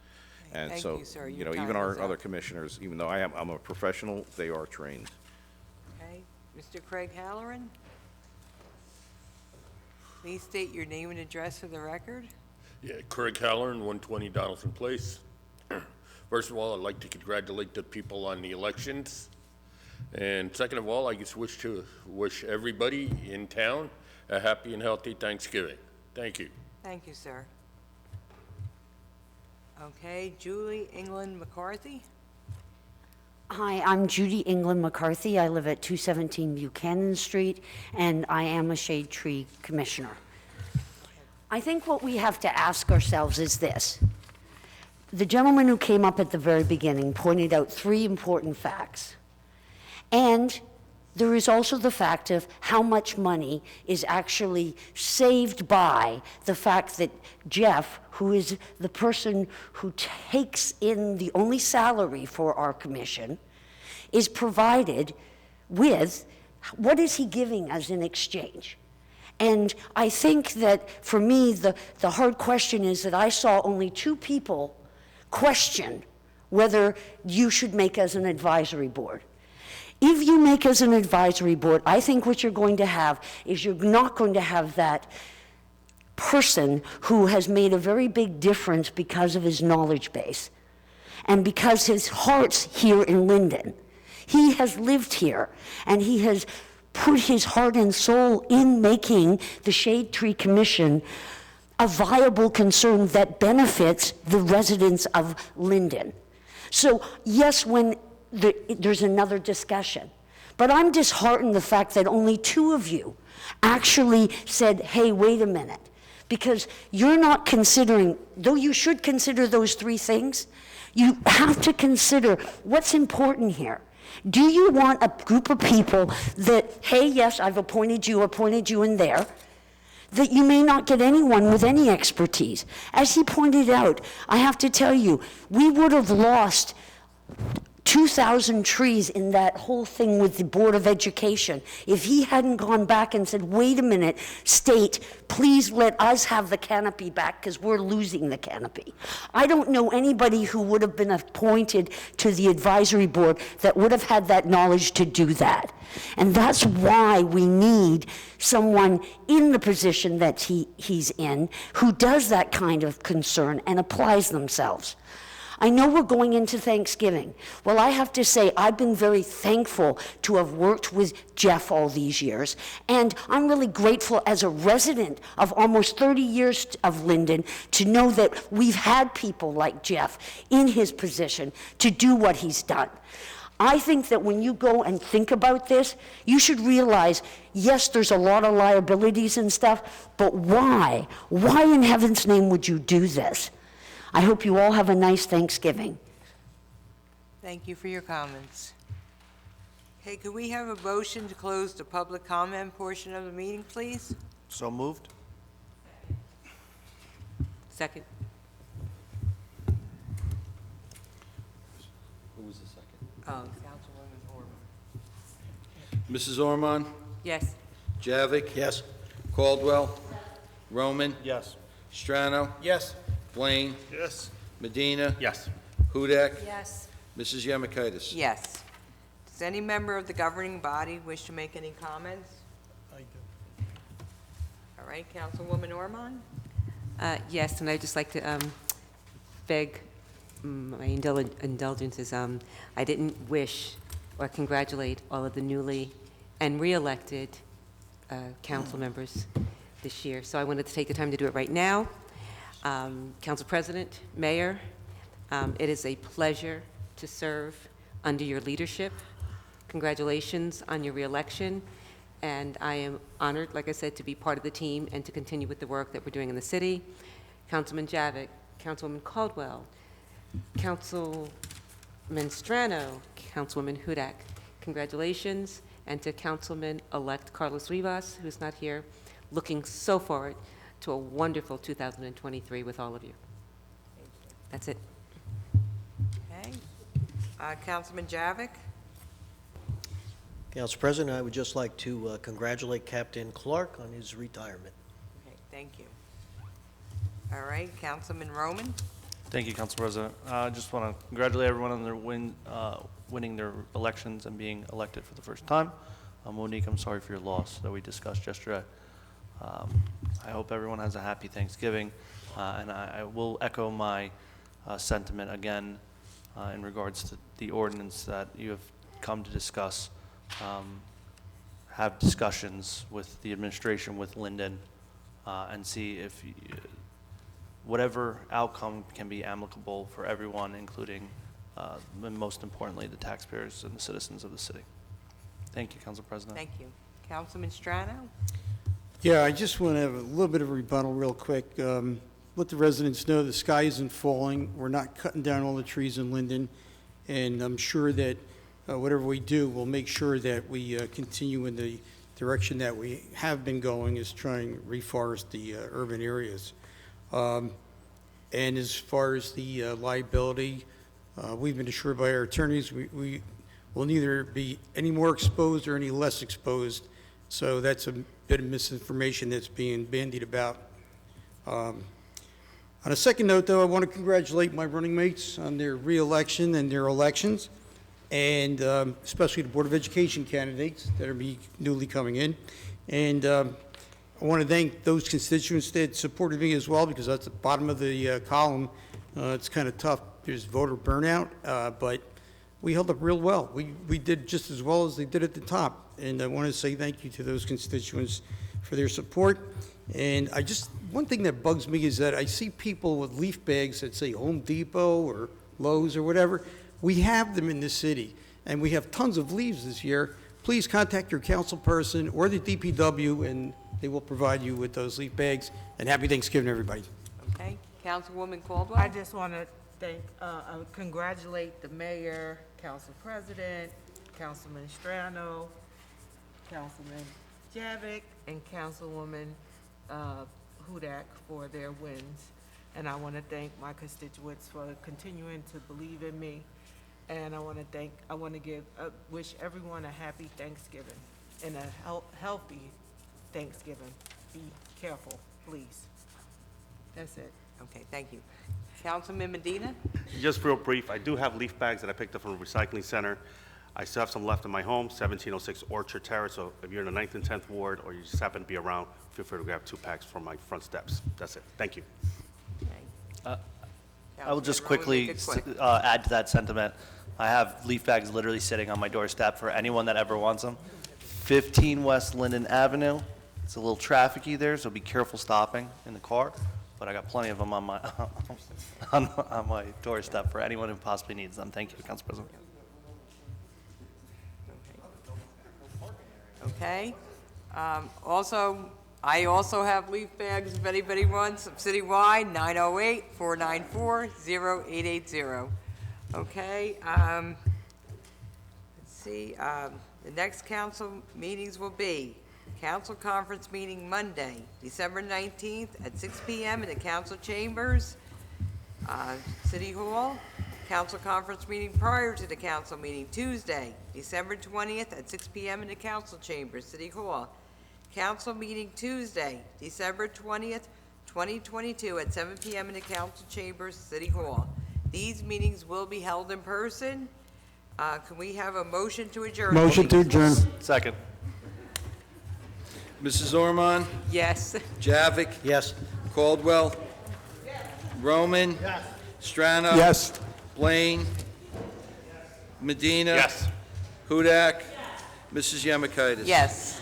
And Thank so, you, sir. even Your time our is other up. commissioners, even though I'm a professional, they are trained. Okay, Mr. Craig Halloran? Please state your name and address for the record. Yeah, Craig Halloran, 120 Donaldson Place. First of all, I'd like to congratulate the people on the elections. And second of all, I just wish everybody in town a happy and healthy Thanksgiving. Thank you. Thank you, sir. Okay, Julie England McCarthy? Hi, I'm Judy England McCarthy. I live at 217 Buchanan Street, and I am a shade tree commissioner. I think what we have to ask ourselves is this. The gentleman who came up at the very beginning pointed out 3 important facts. And there is also the fact of how much money is actually saved by the fact that Jeff, who is the person who takes in the only salary for our commission, is provided with, what is he giving us in exchange? And I think that for me, the hard question is that I saw only 2 people question whether you should make us an advisory board. If you make us an advisory board, I think what you're going to have is you're not going to have that person who has made a very big difference because of his knowledge base and because his heart's here in Linden. He has lived here and he has put his heart and soul in making the Shade Tree Commission a viable concern that benefits the residents of Linden. So yes, when there's another discussion, but I'm disheartened the fact that only 2 of you actually said, hey, wait a minute, because you're not considering, though you should consider those 3 things, you have to consider what's important here. Do you want a group of people that, hey, yes, I've appointed you in there, that you may not get anyone with any expertise? As he pointed out, I have to tell you, we would have lost 2,000 trees in that whole thing with the Board of Education if he hadn't gone back and said, wait a minute, state, please let us have the canopy back because we're losing the canopy. I don't know anybody who would have been appointed to the advisory board that would have had that knowledge to do that. And that's why we need someone in the position that he's in who does that kind of concern and applies themselves. I know we're going into Thanksgiving. Well, I have to say, I've been very thankful to have worked with Jeff all these years, and I'm really grateful as a resident of almost 30 years of Linden to know that we've had people like Jeff in his position to do what he's done. I think that when you go and think about this, you should realize, yes, there's a lot of liabilities and stuff, but why? Why in heaven's name would you do this? I hope you all have a nice Thanksgiving. Thank you for your comments. Okay, could we have a motion to close the public comment portion of the meeting, please? So moved. Second. Who was the second? Councilwoman Orman. Mrs. Ormond? Yes. Javik? Yes. Caldwell? Roman? Yes. Strano? Yes. Blaine? Yes. Medina? Yes. Hudak? Yes. Mrs. Yemakaitis? Yes. Does any member of the governing body wish to make any comments? I do. All right, Councilwoman Ormond? Yes, and I'd just like to beg my indulgences. I didn't wish or congratulate all of the newly and re-elected council members this year, so I wanted to take the time to do it right now. Council President, Mayor, it is a pleasure to serve under your leadership. Congratulations on your re-election, and I am honored, like I said, to be part of the team and to continue with the work that we're doing in the city. Councilman Javik, Councilwoman Caldwell, Councilman Strano, Councilwoman Hudak, congratulations, and to Councilman-elect Carlos Rivas, who's not here, looking so forward to a wonderful 2023 with all of you. That's it. Okay. Councilman Javik? Council President, I would just like to congratulate Captain Clark on his retirement. Okay, thank you. All right, Councilman Roman? Thank you, Council President. I just want to congratulate everyone on their winning their elections and being elected for the first time. Monique, I'm sorry for your loss that we discussed yesterday. I hope everyone has a happy Thanksgiving, and I will echo my sentiment again in regards to the ordinance that you have come to discuss. Have discussions with the administration, with Linden, and see if whatever outcome can be amicable for everyone, including, and most importantly, the taxpayers and the citizens of the city. Thank you, Council President. Thank you. Councilman Strano? Yeah, I just want to have a little bit of a rebuttal real quick. Let the residents know the sky isn't falling. We're not cutting down all the trees in Linden, and I'm sure that whatever we do, we'll make sure that we continue in the direction that we have been going, is trying to reforest the urban areas. And as far as the liability, we've been assured by our attorneys we will neither be any more exposed or any less exposed. So that's a bit of misinformation that's being bandied about. On a second note, though, I want to congratulate my running mates on their re-election and their elections, and especially the Board of Education candidates that are newly coming in. And I want to thank those constituents that supported me as well, because at the bottom of the column, it's kind of tough. There's voter burnout, but we held up real well. We did just as well as they did at the top. And I want to say thank you to those constituents for their support. And one thing that bugs me is that I see people with leaf bags that say Home Depot or Lowe's or whatever. We have them in the city, and we have tons of leaves this year. Please contact your council person or the DPW, and they will provide you with those leaf bags. And happy Thanksgiving, everybody. Okay. Councilwoman Caldwell? I just want to congratulate the mayor, council president, Councilman Strano, Councilman Javik, and Councilwoman Hudak for their wins. And I want to thank my constituents for continuing to believe in me. And I want to wish everyone a happy Thanksgiving and a healthy Thanksgiving. Be careful, please. That's it. Okay, thank you. Councilman Medina? Just real brief, I do have leaf bags that I picked up from the recycling center. I still have some left in my home, 1706 Orchard Terrace, so if you're in the 9th and 10th Ward, or you just happen to be around, feel free to grab 2 packs from my front steps. That's it. Thank you. I will just quickly add to that sentiment. I have leaf bags literally sitting on my doorstep for anyone that ever wants them. 15 West Linden Avenue. It's a little trafficy there, so be careful stopping in the car. But I got plenty of them on my on my doorstep for anyone who possibly needs them. Thank you, Council President. Okay. I also have leaf bags if anybody wants, citywide, 908-494-0880. Okay, let's see, the next council meetings will be council conference meeting Monday, December 19th at 6 p.m. in the council chambers, City Hall. Council conference meeting prior to the council meeting Tuesday, December 20th at 6 p.m. in the council chambers, City Hall. Council meeting Tuesday, December 20th, 2022 at 7 p.m. in the council chambers, City Hall. These meetings will be held in person. Can we have a motion to adjourn? Motion to adjourn. Second. Mrs. Orman? Yes. Javik? Yes. Caldwell? Roman. Strano. Yes. Blaine. Medina. Yes. Hudak. Mrs. Yemakaitis. Yes.